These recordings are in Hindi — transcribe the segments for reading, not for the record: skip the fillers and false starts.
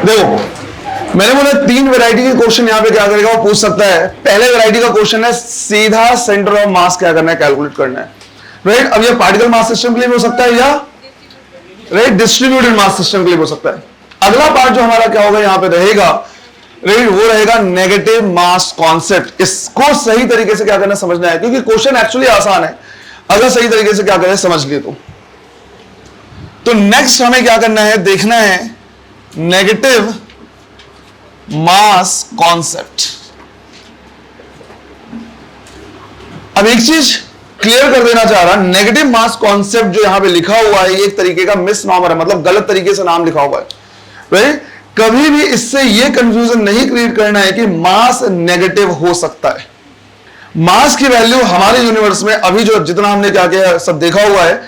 देखो मैंने बोला 3 वैरायटी के क्वेश्चन यहां पे क्या करेगा वो पूछ सकता है। पहले वैरायटी का क्वेश्चन है सीधा सेंटर ऑफ मास क्या करना है, कैलकुलेट करना है, राइट। अब ये पार्टिकल मास सिस्टम के लिए भी हो सकता है या राइट डिस्ट्रीब्यूटेड मास सिस्टम के लिए हो सकता है। अगला पार्ट जो हमारा क्या होगा यहां पे रहेगा, राइट, वो रहेगा नेगेटिव मास कॉन्सेप्ट। इसको सही तरीके से क्या करना समझना है, क्योंकि क्वेश्चन एक्चुअली आसान है अगर सही तरीके से क्या करें समझ लिए तो नेक्स्ट हमें क्या करना है, देखना है नेगेटिव मास कॉन्सेप्ट। अब एक चीज क्लियर कर देना चाह रहा, नेगेटिव मास कॉन्सेप्ट जो यहां पे लिखा हुआ है ये एक तरीके का मिसनॉमर है, मतलब गलत तरीके से नाम लिखा हुआ है, राइट। कभी भी इससे ये कंफ्यूजन नहीं क्रिएट करना है कि मास नेगेटिव हो सकता है। मास की वैल्यू हमारे यूनिवर्स में अभी जो जितना हमने क्या किया सब देखा हुआ है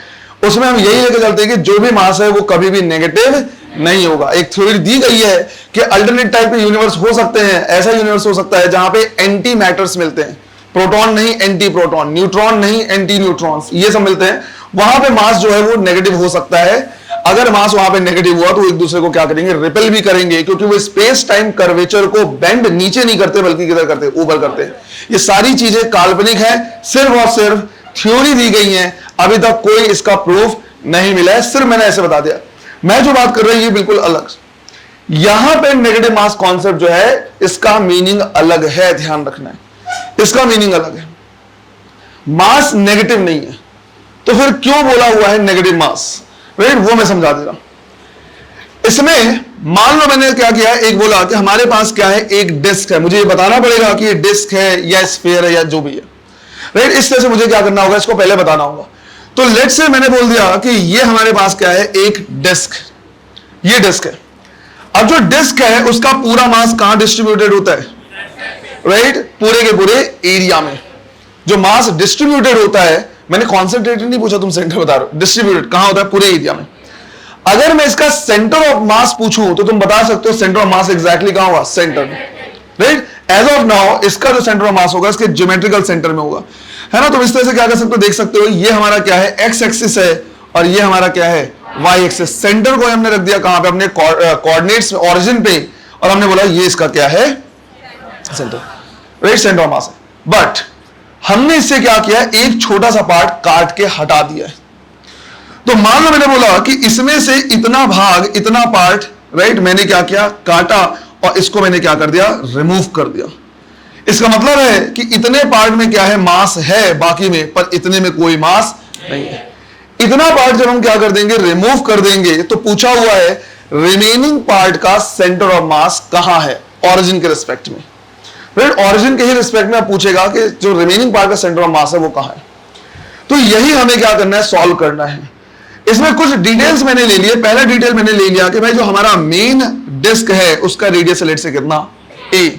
उसमें हम यही लेकर चलते हैं कि जो भी मास है वो कभी भी नेगेटिव नहीं होगा। एक थ्योरी दी गई है कि अल्टरनेट टाइप के यूनिवर्स हो सकते हैं, ऐसा यूनिवर्स हो सकता है जहां पे एंटी मैटर्स मिलते हैं, प्रोटॉन नहीं एंटी प्रोटॉन, न्यूट्रॉन नहीं एंटी न्यूट्रॉन्स, ये सब मिलते हैं, वहां पे मास जो है वो नेगेटिव हो सकता है। अगर मास वहां पे नेगेटिव हुआ तो एक दूसरे को क्या करेंगे, रिपेल भी करेंगे, क्योंकि वो स्पेस टाइम कर्वेचर को बेंड नीचे नहीं करते बल्कि किधर करते, ऊपर करते हैं। ये सारी चीजें काल्पनिक है, सिर्फ और सिर्फ थ्योरी दी गई है, अभी तक कोई इसका प्रूफ नहीं मिला है, सिर्फ मैंने ऐसे बता दिया। मैं जो बात कर रहा हूं ये बिल्कुल अलग। यहां पे नेगेटिव मास कॉन्सेप्ट जो है इसका मीनिंग अलग है, ध्यान रखना है, इसका मीनिंग अलग है। मास नेगेटिव नहीं है तो फिर क्यों बोला हुआ है नेगेटिव मास, राइट, वो मैं समझा दे रहा हूं। इसमें मान लो मैंने क्या किया, एक बोला कि हमारे पास क्या है, एक डिस्क है, मुझे ये बताना पड़ेगा कि ये डिस्क है या स्फीयर है या जो भी है, राइट। इस तरह से मुझे क्या करना होगा, इसको पहले बताना होगा। तो लेट्स से मैंने बोल दिया कि ये हमारे पास क्या है, एक डिस्क, ये डिस्क है। अब जो डिस्क है उसका पूरा मास कहां डिस्ट्रीब्यूटेड होता है, राइट, पूरे के पूरे एरिया में। जो मास डिस्ट्रीब्यूटेड होता है, मैंने कॉन्सेंट्रेटेड नहीं पूछा, तुम सेंटर बता रहे हो, डिस्ट्रीब्यूटेड कहां होता है, पूरे एरिया में। अगर मैं इसका सेंटर ऑफ मास पूछूं तो तुम बता सकते हो सेंटर ऑफ मास एग्जैक्टली कहां होगा, सेंटर में, राइट। एज ऑफ नाउ इसका जो सेंटर ऑफ मास होगा इसके ज्योमेट्रिकल सेंटर में होगा, है ना। तो इस तरह से क्या कर सकते हो, देख सकते हो ये हमारा क्या है, एक्स एक्सिस है और ये हमारा क्या है, वाई एक्सिस। सेंटर को हमने रख दिया कहां पे, अपने कोऑर्डिनेट्स ओरिजिन पे, और हमने बोला ये इसका क्या है, centre, right, centre of mass है। बट हमने इससे क्या किया, एक छोटा सा पार्ट काट के हटा दिया है। तो मान लो मैंने बोला कि इसमें से इतना भाग, इतना पार्ट, राइट, मैंने क्या किया, काटा और इसको मैंने क्या कर दिया, रिमूव कर दिया। इसका मतलब है कि इतने पार्ट में क्या है, मास है, बाकी में पर इतने में कोई मास नहीं है। इतना पार्ट जब हम क्या कर देंगे, रिमूव कर देंगे, तो पूछा हुआ है रिमेनिंग पार्ट का सेंटर ऑफ मास कहां है, ऑरिजिन के रिस्पेक्ट में, राइट। ऑरिजिन के ही रिस्पेक्ट में पूछेगा कि जो रिमेनिंग पार्ट का सेंटर ऑफ मास है वो कहां है। तो यही हमें क्या करना है, सॉल्व करना है। इसमें कुछ डिटेल्स मैंने ले लिए। पहला डिटेल मैंने ले लिया कि भाई जो हमारा मेन डिस्क है उसका रेडियस लेट से कितना, a।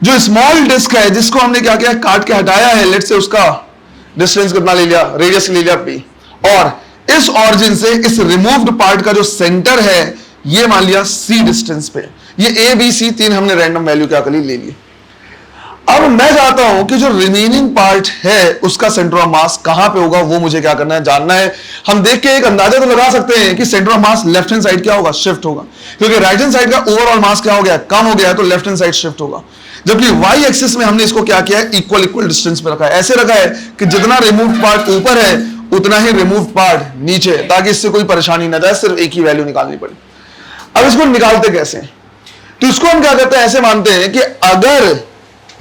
जो स्मॉल डिस्क है जिसको हमने क्या किया, काट के हटाया है, लेट से उसका डिस्टेंस कितना ले लिया, रेडियस ले लिया p। और इस ऑरिजिन से इस रिमूव्ड पार्ट का जो सेंटर है ये मान लिया c डिस्टेंस पे। ये a b c 3 हमने रैंडम वैल्यू क्या कर ली, ले ली। अब मैं चाहता हूं कि जो रिमेनिंग पार्ट है उसका सेंटर ऑफ मास कहां पे होगा, वो मुझे क्या करना है, जानना है। हम देख के एक अंदाजा तो लगा सकते हैं कि centre of mass left hand side क्या होगा, शिफ्ट होगा, क्योंकि राइट हैंड साइड का ओवरऑल मास क्या हो गया, कम हो गया है, तो लेफ्ट हैंड साइड शिफ्ट होगा। जबकि वाई एक्सिस में हमने इसको क्या किया है, इक्वल इक्वल डिस्टेंस पे रखा है। ऐसे रखा है कि जितना रिमूव्ड पार्ट ऊपर है उतना ही रिमूव्ड पार्ट नीचे, ताकि इससे कोई परेशानी ना जाए, सिर्फ एक ही वैल्यू निकालनी पड़े। अब इसको निकालते कैसे, तो इसको हम क्या करते हैं, ऐसे मानते हैं कि अगर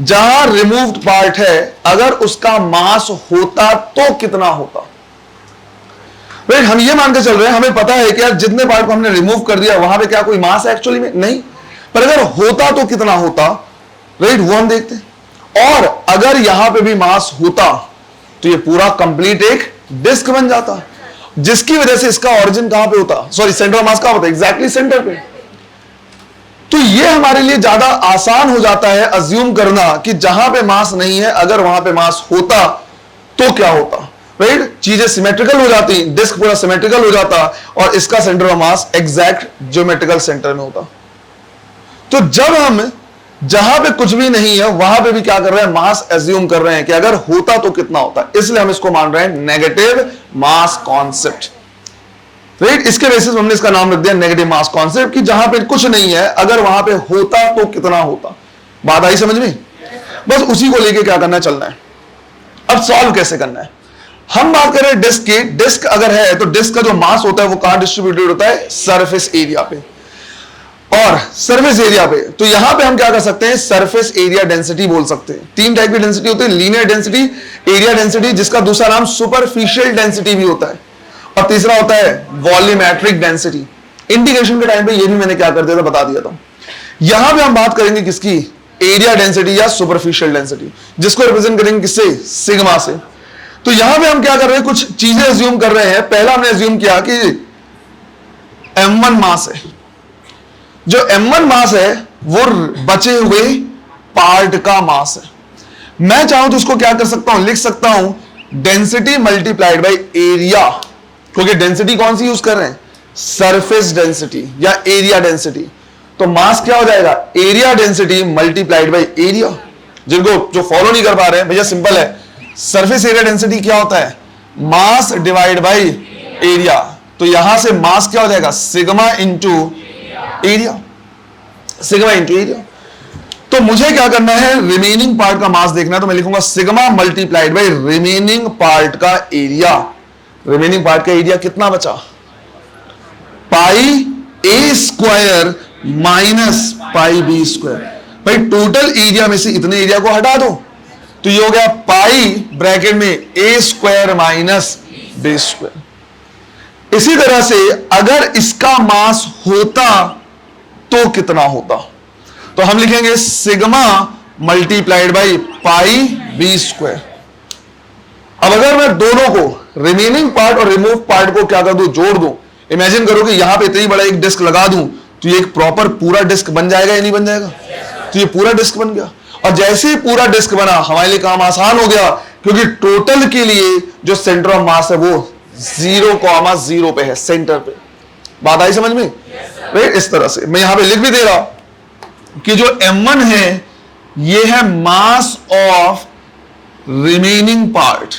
जहां रिमूव्ड पार्ट है अगर उसका मास होता तो कितना होता, राइट। हम ये मान के चल रहे हैं, हमें पता है कि यार जितने पार्ट को हमने रिमूव कर दिया वहां पे क्या कोई मास है एक्चुअली में, नहीं, पर अगर होता तो कितना होता, राइट, वो हम देखते हैं। और अगर यहां पे भी मास होता तो ये पूरा कंप्लीट एक डिस्क बन जाता, जिसकी वजह से इसका ऑरिजिन कहां पे होता, सॉरी सेंटर ऑफ मास कहां होता, एग्जैक्टली सेंटर पे। तो ये हमारे लिए ज्यादा आसान हो जाता है अज्यूम करना कि जहां पे मास नहीं है अगर वहां पे मास होता तो क्या होता, राइट। चीजें सिमेट्रिकल हो जाती, डिस्क पूरा सिमेट्रिकल हो जाता और इसका centre of mass exact geometrical centre में होता। तो जब हम जहां पे कुछ भी नहीं है वहां पे भी क्या कर रहे हैं, मास एज्यूम कर रहे हैं कि अगर होता तो कितना होता, इसलिए हम इसको मान रहे हैं नेगेटिव मास कॉन्सेप्ट। राइट। इसके बेसिस हमने इसका नाम रख दिया नेगेटिव मास कॉन्सेप्ट, कि जहां पे कुछ नहीं है, अगर वहां पे होता तो कितना होता। बात आई समझ में? बस उसी को लेके क्या करना है, चलना है। अब सॉल्व कैसे करना है, हम बात कर रहे हैं डिस्क की। डिस्क अगर है तो डिस्क का जो मास होता है वो कहां डिस्ट्रीब्यूटेड होता है, सरफेस एरिया पे। और सरफेस एरिया पे, तो यहां पे हम क्या कर सकते हैं, सरफेस एरिया डेंसिटी बोल सकते हैं। तीन टाइप की डेंसिटी होती है, लीनियर डेंसिटी, एरिया डेंसिटी, जिसका दूसरा नाम सुपरफिशियल डेंसिटी भी होता है, और तीसरा होता है वॉल्यूमेट्रिक डेंसिटी। इंटीग्रेशन के टाइम पे ये भी मैंने क्या कर दिया था, बता दिया था। यहां पे हम बात करेंगे किसकी, एरिया डेंसिटी या सुपरफिशियल डेंसिटी, जिसको रिप्रेजेंट करेंगे किससे, सिग्मा से। तो यहां पे हम क्या कर रहे हैं, कुछ चीजें अज्यूम कर रहे हैं। पहला हमने अज्यूम किया कि m1 मास है। जो m1 मास है वो बचे हुए पार्ट का मास है। मैं चाहूं तो उसको क्या कर सकता हूं, लिख सकता हूं डेंसिटी मल्टीप्लाइड बाय एरिया, क्योंकि डेंसिटी कौन सी यूज कर रहे हैं, सरफेस डेंसिटी या एरिया डेंसिटी। तो मास क्या हो जाएगा, area density multiplied by area. जिनको जो फॉलो नहीं कर पा रहे हैं, भैया सिंपल है, सरफेस एरिया डेंसिटी क्या होता है, मास डिवाइड बाय एरिया। तो यहां से मास क्या हो जाएगा, sigma into area, sigma into area. तो मुझे क्या करना है, रिमेनिंग पार्ट का मास देखना है, तो मैं लिखूंगा sigma multiplied by remaining part का एरिया। रिमेनिंग पार्ट का एरिया कितना बचा, pi A square minus pi B square. भाई टोटल एरिया में से इतने एरिया को हटा दो, तो ये हो गया पाई ब्रैकेट में ए स्क्वायर माइनस बी स्क्वायर। इसी तरह से अगर इसका मास होता तो कितना होता, तो हम लिखेंगे sigma multiplied by pi B square. अब अगर मैं दोनों को, रिमेनिंग पार्ट और रिमूव पार्ट को क्या कर दूं, जोड़ दूं, इमेजिन करो कि यहां पे इतनी बड़ा एक डिस्क लगा दूं, तो ये एक प्रॉपर पूरा डिस्क बन जाएगा या नहीं बन जाएगा, तो ये पूरा डिस्क बन गया। और जैसे ही पूरा डिस्क बना, हमारे लिए काम आसान हो गया, क्योंकि टोटल के लिए जो सेंटर ऑफ मास है वो 0,0 पे है, सेंटर पे। बात आई समझ में? राइट। इस तरह से मैं यहां पे लिख भी दे रहा कि जो m1 है ये है mass of remaining part,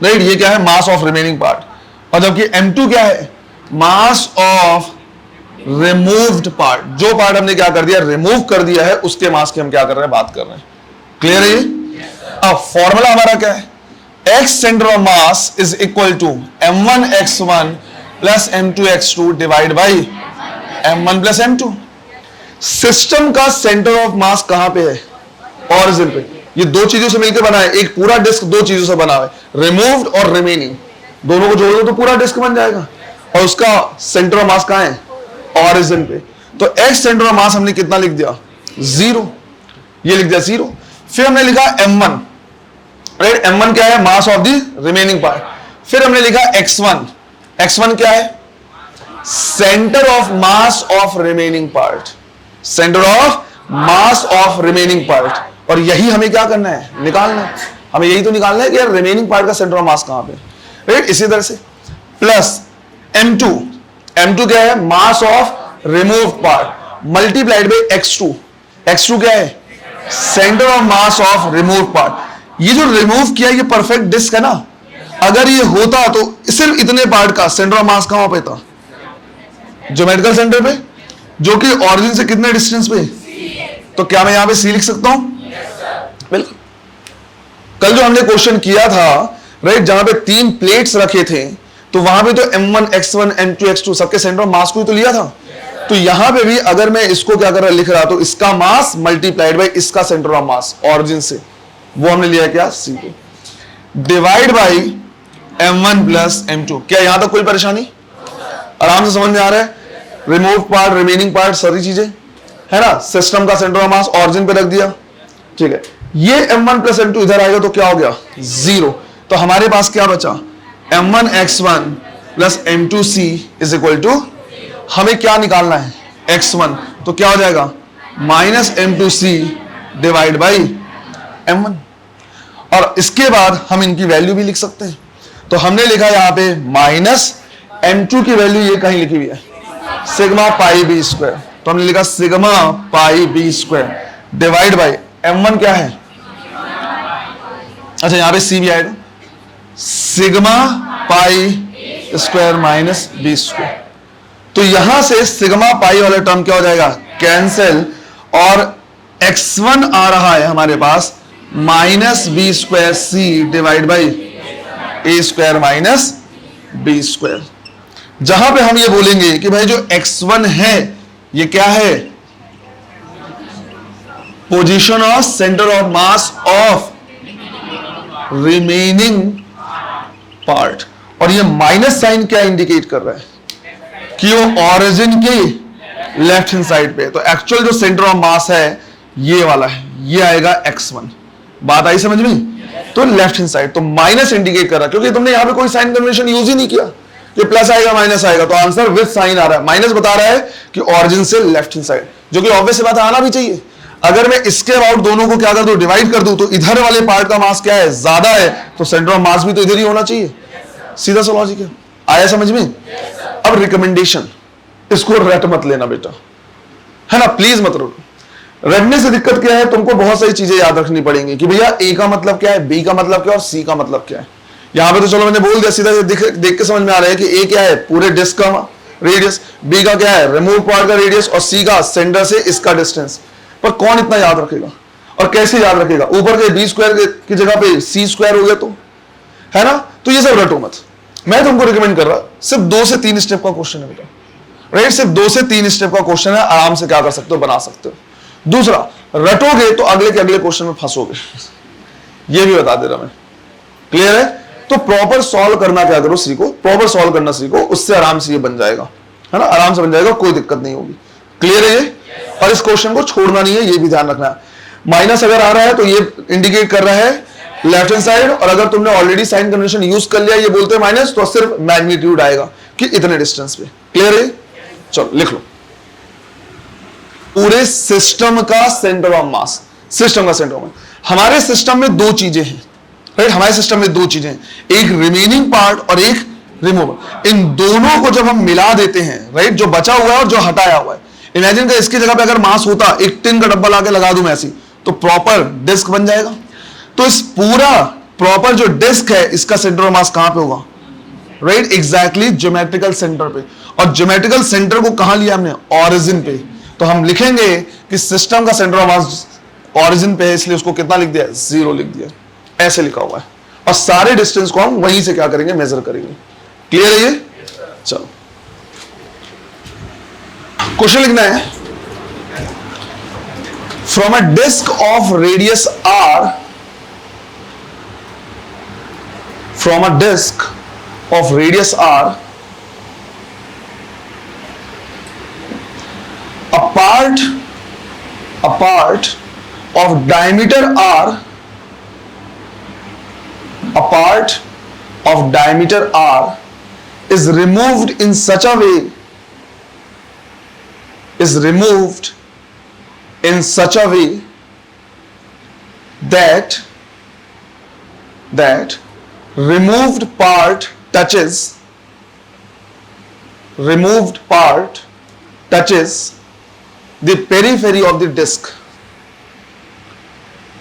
right. ये क्या है, मास ऑफ रिमेनिंग पार्ट। और जबकि m2 क्या है, मास ऑफ रिमूव्ड पार्ट। जो पार्ट हमने क्या कर दिया, रिमूव कर दिया है, उसके मास की हम क्या कर रहे हैं, बात कर रहे हैं। क्लियर है ये? अब फॉर्मूला हमारा क्या है, x centre of mass is equal to m1 x1 plus m2 x2 divide by m1 plus m2। System का सेंटर ऑफ मास कहां पे है, ऑरिजिन पे। ये दो चीजों से मिलकर बना है, एक पूरा डिस्क दो चीजों से बना है, रिमूव्ड और रिमेनिंग। दोनों को जोड़ दो तो पूरा डिस्क बन जाएगा, और उसका सेंटर ऑफ मास कहां है, ऑरिजिन पे। तो x सेंटर ऑफ मास हमने कितना लिख दिया, 0। ये लिख दिया 0। फिर हमने लिखा m1, राइट। m1 क्या है, मास ऑफ द रिमेनिंग पार्ट। फिर हमने लिखा x1, x1 क्या है, centre of mass of remaining part, centre of mass of remaining part. और यही हमें क्या करना है, निकालना है। हमें यही तो निकालना है कि यार रिमेनिंग पार्ट का सेंटर ऑफ मास कहां पे, राइट। इसी तरह से प्लस m2, m2 क्या है, mass of remove part multiplied by x2, x2 क्या है, centre of mass of remove part. ये जो रिमूव किया ये परफेक्ट डिस्क है ना, अगर ये होता तो सिर्फ इतने पार्ट का सेंटर ऑफ मास कहां पे था, ज्योमेट्रिकल सेंटर पे, जो कि ऑरिजिन से कितने डिस्टेंस पे। तो क्या मैं यहां पे सी लिख सकता हूं, बिल्कुल। कल जो हमने क्वेश्चन किया था, राइट, जहां पे 3 प्लेट्स रखे थे, तो वहां पे तो m1 x1 m2 x2 सबके सेंटर ऑफ मास को ही तो लिया था। तो यहां पे भी अगर मैं इसको क्या कर रहा लिख रहा, तो इसका मास मल्टीप्लाइड बाय इसका सेंटर ऑफ मास ऑरिजिन से, वो हमने लिया क्या, c को, divide by m1 plus m2। क्या यहां तक कोई परेशानी, आराम से समझ में आ रहा है। रिमूव पार्ट, रिमेनिंग पार्ट, सारी चीजें है ना। सिस्टम का सेंटर ऑफ मास ऑरिजिन पे रख दिया, ठीक है। ये m1 प्लस m2 इधर आएगा तो क्या हो गया, 0। तो हमारे पास क्या बचा, m1 x1 plus m2c is equal to, हमें क्या निकालना है, x1, तो क्या हो जाएगा, minus m2c divide by m1। और इसके बाद हम इनकी वैल्यू भी लिख सकते हैं। तो हमने लिखा यहां पे माइनस m2 की वैल्यू ये कहीं लिखी हुई है, सिग्मा पाई बी स्क्वायर। तो हमने लिखा sigma pi B square divide by m1 क्या है, अच्छा यहां पे c भी आएगा, sigma pi square minus B square. तो यहां से सिग्मा पाई वाला टर्म क्या हो जाएगा, कैंसिल, और x1 आ रहा है हमारे पास minus B square C divide by A square minus B square. जहां पे हम ये बोलेंगे कि भाई जो x1 है ये क्या है, position of centre of mass of remaining part, और ये माइनस साइन क्या इंडिकेट कर रहा है कि वो ऑरिजिन की लेफ्ट हैंड साइड पे, तो एक्चुअल जो सेंटर ऑफ मास है ये वाला है, ये आएगा x1। बात आई समझ में? तो लेफ्ट हैंड साइड, तो माइनस इंडिकेट कर रहा है क्योंकि तुमने यहां पे कोई साइन कन्वेंशन यूज ही नहीं किया कि प्लस आएगा माइनस आएगा, तो आंसर विद साइन आ रहा है। माइनस बता रहा है कि ऑरिजिन से लेफ्ट हैंड साइड, जो कि ऑब्वियस बात आना भी चाहिए। अगर मैं इसके अबाउट दोनों को क्या कर दूं, डिवाइड कर दूं, तो इधर वाले पार्ट का मास क्या है, ज्यादा है, तो सेंटर ऑफ मास भी तो इधर ही होना चाहिए। सीधा सा लॉजिक है, आया समझ में? अब रिकमेंडेशन, इसको रट मत लेना बेटा, है ना, प्लीज मत रो। रटने से दिक्कत क्या है, तुमको बहुत सारी चीजें याद रखनी पड़ेंगी कि भैया ए का मतलब क्या है, बी का मतलब क्या है और सी का मतलब क्या है। यहां पे तो चलो मैंने बोल दिया, सीधा देख के समझ में आ रहा है कि ए क्या है, पूरे डिस्क का रेडियस, बी का क्या है, रिमूव पार्ट का रेडियस, और सी का सेंटर से इसका डिस्टेंस। पर कौन इतना याद रखेगा और कैसे याद रखेगा? ऊपर के बी स्क्वायर की जगह पे सी स्क्वायर हो गया तो, है ना। तो ये सब रटो मत, मैं तुमको रिकमेंड कर रहा, सिर्फ 2 से 3 स्टेप का क्वेश्चन है बेटा, राइट, सिर्फ 2 से 3 स्टेप का क्वेश्चन है, आराम से क्या कर सकते हो, बना सकते हो। दूसरा, रटोगे तो अगले के अगले क्वेश्चन में फंसोगे, ये भी बता दे रहा मैं, क्लियर है? तो प्रॉपर सॉल्व करना क्या करो, सीखो, प्रॉपर सॉल्व करना सीखो, उससे आराम से ये बन जाएगा, है ना, आराम से बन जाएगा, कोई दिक्कत नहीं होगी। क्लियर है ये? और इस क्वेश्चन को छोड़ना नहीं है, ये भी ध्यान रखना है। माइनस अगर आ रहा है तो ये इंडिकेट कर रहा है लेफ्ट हैंड साइड, और अगर तुमने ऑलरेडी साइन कन्वेंशन यूज कर लिया, ये बोलते हैं माइनस, तो सिर्फ मैग्नीट्यूड आएगा कि इतने डिस्टेंस पे। क्लियर है? चलो लिख लो, पूरे सिस्टम का सेंटर ऑफ मास, सिस्टम का सेंटर ऑफ मास। हमारे सिस्टम में 2 चीजें हैं, राइट, हमारे सिस्टम में 2 चीजें हैं, एक रिमेनिंग पार्ट और एक रिमूवर। इन दोनों को जब हम मिला देते हैं, राइट, जो बचा हुआ है और जो हटाया हुआ है, इमेजिन कर इसकी जगह पे अगर मास होता, एक टिन का डब्बा लाके लगा दूं मैं ऐसी, तो प्रॉपर डिस्क बन जाएगा। तो इस पूरा प्रॉपर जो डिस्क है, इसका सेंटर ऑफ मास कहां पे होगा, राइट, एग्जैक्टली ज्योमेट्रिकल सेंटर पे। और ज्योमेट्रिकल सेंटर को कहां लिया हमने, ऑरिजिन पे। तो हम लिखेंगे कि सिस्टम का सेंटर ऑफ मास ऑरिजिन पे है, इसलिए उसको कितना लिख दिया, 0 लिख दिया, ऐसे लिखा हुआ है। और सारे डिस्टेंस को हम वहीं से क्या करेंगे, मेजर करेंगे। क्लियर है ये? चलो क्वेश्चन लिखना है, from a disc of radius r, from a disc of radius r, a part of diameter r, a part of diameter r is removed in such a way, is removed in such a way that removed part touches the periphery of the disc.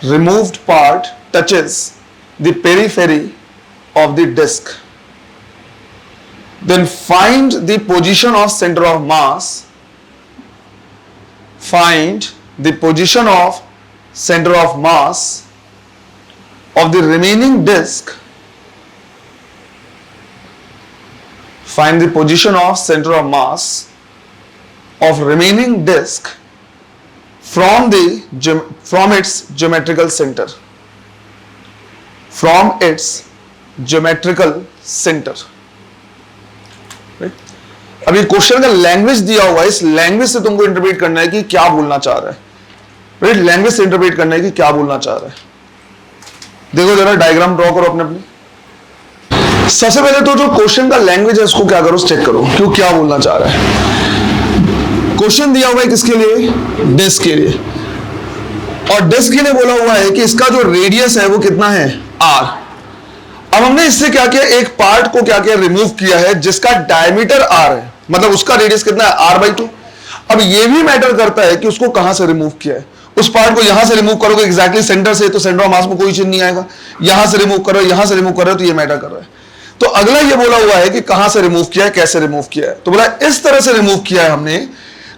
Removed part touches the periphery of the disc. Then find the position of center of mass. Find the position of center of mass of the remaining disc. Find the position of center of mass of remaining disc from its geometrical center. From its geometrical center. Right? अब ये क्वेश्चन का लैंग्वेज दिया हुआ है, इस लैंग्वेज से तुमको इंटरप्रेट करना है कि क्या बोलना चाह रहा है, राइट, लैंग्वेज से इंटरप्रेट करना है कि क्या बोलना चाह रहा है। देखो जरा डायग्राम ड्रॉ करो अपने अपने। सबसे पहले तो जो क्वेश्चन का लैंग्वेज है उसको क्या करो, चेक करो क्यों, क्या बोलना चाह रहा है। क्वेश्चन दिया हुआ है किसके लिए, डिस्क के लिए, और डिस्क के लिए बोला हुआ है कि इसका जो रेडियस है वो कितना है, r। अब हमने इससे क्या किया, एक पार्ट को क्या किया, रिमूव किया है जिसका डायमीटर r है, मतलब उसका रेडियस कितना है, r/2। अब ये भी मैटर करता है कि उसको कहां से रिमूव किया है। उस पार्ट को यहां से रिमूव करोगे एग्जैक्टली सेंटर से, तो सेंटर ऑफ मास में कोई चेंज नहीं आएगा। यहां से रिमूव करो, यहां से रिमूव कर रहे हो, तो ये मैटर कर रहा है। तो अगला ये बोला हुआ है कि कहां से रिमूव किया है, कैसे रिमूव किया है। तो बोला इस तरह से रिमूव किया है हमने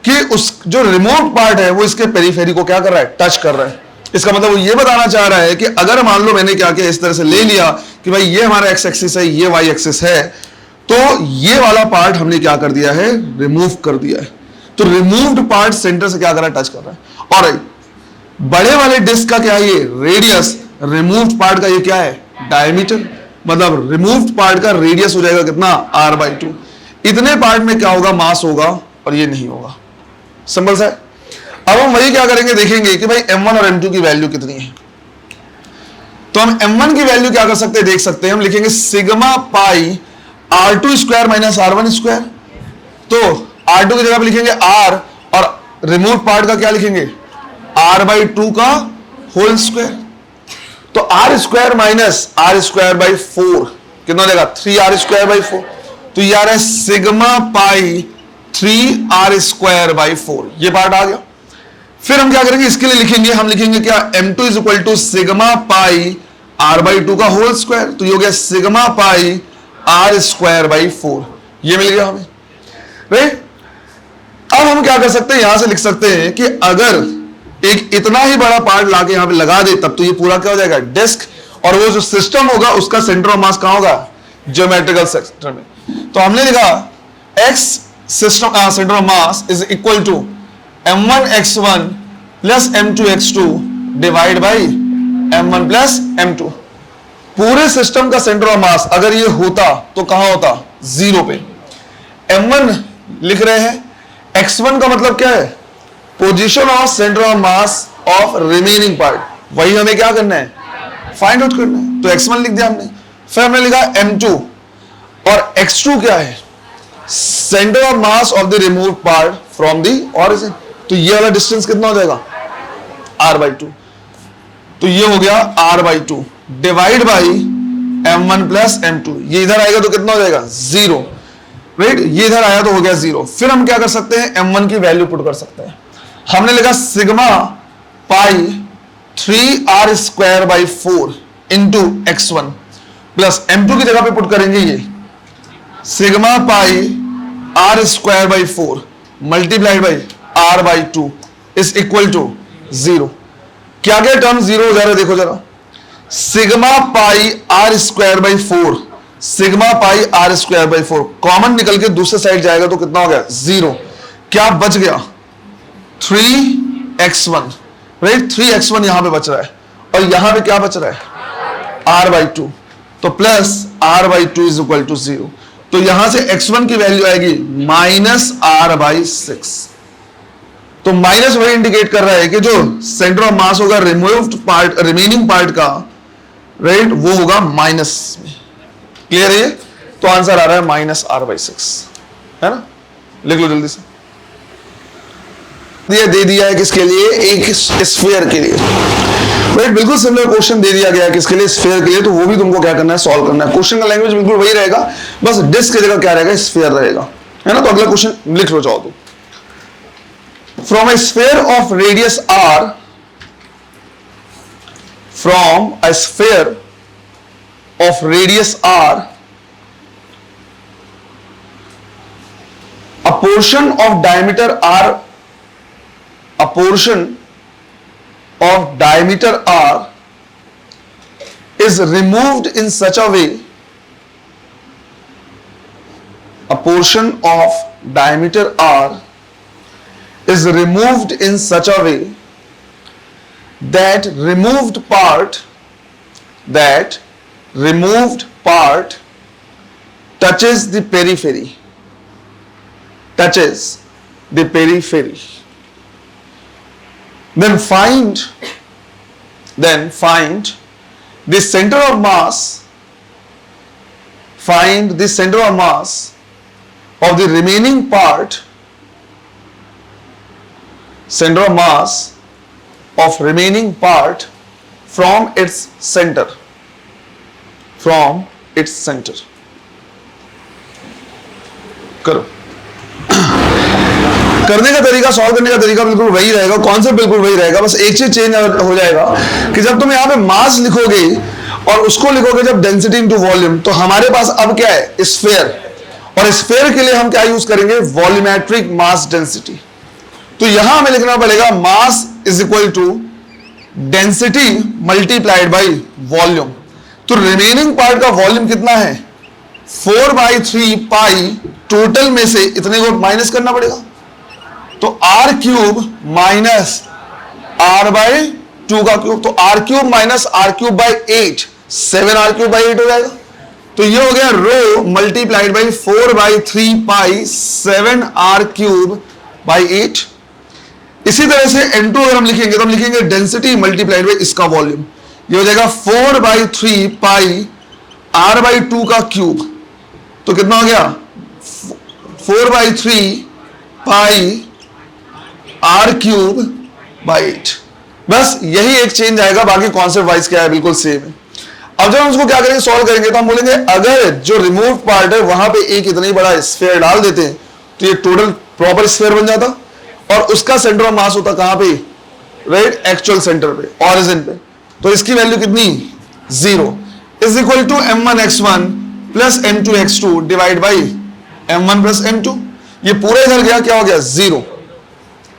कि उस जो रिमोट पार्ट है वो इसके पेरीफेरी को क्या कर रहा है, टच कर रहा है। इसका मतलब वो ये बताना चाह रहा है कि अगर मान लो मैंने क्या किया, इस तरह से ले लिया कि भाई ये हमारा एक्स एक्सिस है, ये वाई एक्सिस है, तो ये वाला पार्ट हमने क्या कर दिया है, रिमूव कर दिया है। तो रिमूव्ड पार्ट सेंटर से क्या कर रहा है, टच कर रहा है। और बड़े वाले डिस्क का क्या है, ये रेडियस, रिमूव्ड पार्ट का ये क्या है, डायमीटर। मतलब रिमूव्ड पार्ट का रेडियस हो जाएगा कितना, r/2। इतने पार्ट में क्या होगा, मास होगा, और ये नहीं होगा। सिंपल सा है। अब हम वही क्या करेंगे, देखेंगे कि भाई m1 और m2 की वैल्यू कितनी है। तो हम m1 की वैल्यू क्या कर सकते हैं, देख सकते हैं। हम लिखेंगे sigma pi r2 square minus r1 square. तो r2 की जगह पे लिखेंगे r, और रिमूव पार्ट का क्या लिखेंगे, r/2 का होल स्क्वायर। तो r square minus r square by 4 कितना हो जाएगा, 3r स्क्वायर बाई 4। तो ये आ रहा है sigma pi 3r square by 4, ये पार्ट आ गया। फिर हम क्या करेंगे, इसके लिए लिखेंगे, हम लिखेंगे क्या, m2 is equal to sigma pi r/2 का होल स्क्वायर। तो ये हो गया sigma pi r square by 4, ये मिल गया हमें, राइट। अब हम क्या कर सकते हैं, यहां से लिख सकते हैं कि अगर एक इतना ही बड़ा पार्ट लाके यहां पे लगा दे, तब तो ये पूरा क्या हो जाएगा, डिस्क। और वो जो सिस्टम होगा उसका सेंटर ऑफ मास कहां होगा, ज्योमेट्रिकल सेक्टर में। तो हमने लिखा x system centre of mass is equal to m1x1 plus m2x2 divide by m1 plus m2। पूरे सिस्टम का सेंटर ऑफ मास अगर ये होता तो कहां होता, 0 पे। m1 लिख रहे हैं, x1 का मतलब क्या है, position of centre of mass of remaining part. वही हमें क्या करना है, फाइंड आउट करना है। तो x1 लिख दिया हमने। फिर हमने लिखा m2, और x2 क्या है, centre of mass of the removed part from the origin. तो ये वाला डिस्टेंस कितना हो जाएगा, r/2। तो ये हो गया r/2 divide by m1 plus m2। ये इधर आएगा तो कितना हो जाएगा, 0, राइट। ये इधर आया तो हो गया 0। फिर हम क्या कर सकते हैं, m1 की वैल्यू पुट कर सकते हैं। हमने लिखा sigma pi 3r square by 4 into x1 plus m2 की जगह पे पुट करेंगे ये sigma pi r square by 4 multiplied by r/2 is equal to 0। क्या क्या टर्म 0 हो जा रहा है, देखो जरा। Sigma pi r square by 4, sigma pi r square by 4 common निकल के दूसरे साइड जाएगा तो कितना हो गया, 0। क्या बच गया, 3x1, राइट। 3x1 यहां पे बच रहा है, और यहां पे क्या बच रहा है, r/2। तो plus r/2 is equal to 0। तो यहां से x1 की वैल्यू आएगी -r/6। तो माइनस वही इंडिकेट कर रहा है कि जो सेंटर ऑफ मास होगा रिमूव्ड पार्ट, रिमेनिंग पार्ट का, राइट, वो होगा माइनस में। क्लियर है ये? तो आंसर आ रहा है -r/6, है ना। लिख लो जल्दी से। दे दिया है किसके लिए, एक स्फीयर के लिए, राइट। बिल्कुल सिमिलर क्वेश्चन दे दिया गया है किसके लिए, स्फीयर के लिए। तो वो भी तुमको क्या करना है, सॉल्व करना है। क्वेश्चन का लैंग्वेज बिल्कुल वही रहेगा, बस डिस्क की जगह क्या रहेगा, स्फीयर रहेगा, है ना। तो अगला क्वेश्चन लिख लो चाहो तो। From a sphere of radius r, from a sphere of radius r, a portion of diameter r, a portion of diameter r is removed in such a way, a portion of diameter r is removed in such a way that removed part touches the periphery, then find the center of mass, of the remaining part, center of mass of remaining part from its center, करो। करने का तरीका, सॉल्व करने का तरीका बिल्कुल वही रहेगा, कॉन्सेप्ट बिल्कुल वही रहेगा, बस एक चीज चेंज हो जाएगा कि जब तुम यहां पे मास लिखोगे और उसको लिखोगे जब डेंसिटी इनटू वॉल्यूम, तो हमारे पास अब क्या है, स्फीयर, और स्फीयर के लिए हम क्या यूज करेंगे, वॉल्यूमेट्रिक मास डेंसिटी। तो यहां हमें लिखना पड़ेगा mass is equal to density multiplied by volume. तो रिमेनिंग पार्ट का वॉल्यूम कितना है, 4/3 पाई, टोटल में से इतने को माइनस करना पड़ेगा, तो r क्यूब माइनस r/2 का क्यूब, तो r cube minus r3/8, 7r3/8 हो जाएगा। तो ये हो गया रो मल्टीप्लाइड बाई 4/3 पाई 7r3/8। इसी तरह से n2 अगर हम लिखेंगे तो हम लिखेंगे डेंसिटी मल्टीप्लाइड बाई इसका वॉल्यूम, ये हो जाएगा 4/3 पाई r/2 का क्यूब, तो कितना हो गया 4/3 पाई r3/8। बस यही एक चेंज आएगा, बाकी कॉन्सेप्ट वाइज क्या है बिल्कुल सेम है। अब जब हम उसको क्या करेंगे, सॉल्व करेंगे, तो हम बोलेंगे अगर जो रिमूव पार्ट है वहां पे एक इतना ही बड़ा स्फीयर डाल देते हैं तो ये टोटल प्रॉपर स्फीयर बन जाता, और उसका सेंटर ऑफ मास होता कहां पे, राइट, एक्चुअल सेंटर पे, ऑरिजिन पे। तो इसकी वैल्यू कितनी, 0 is equal to m1x1 plus m2x2 divide by m1 plus m2। ये पूरा इधर गया, क्या हो गया 0।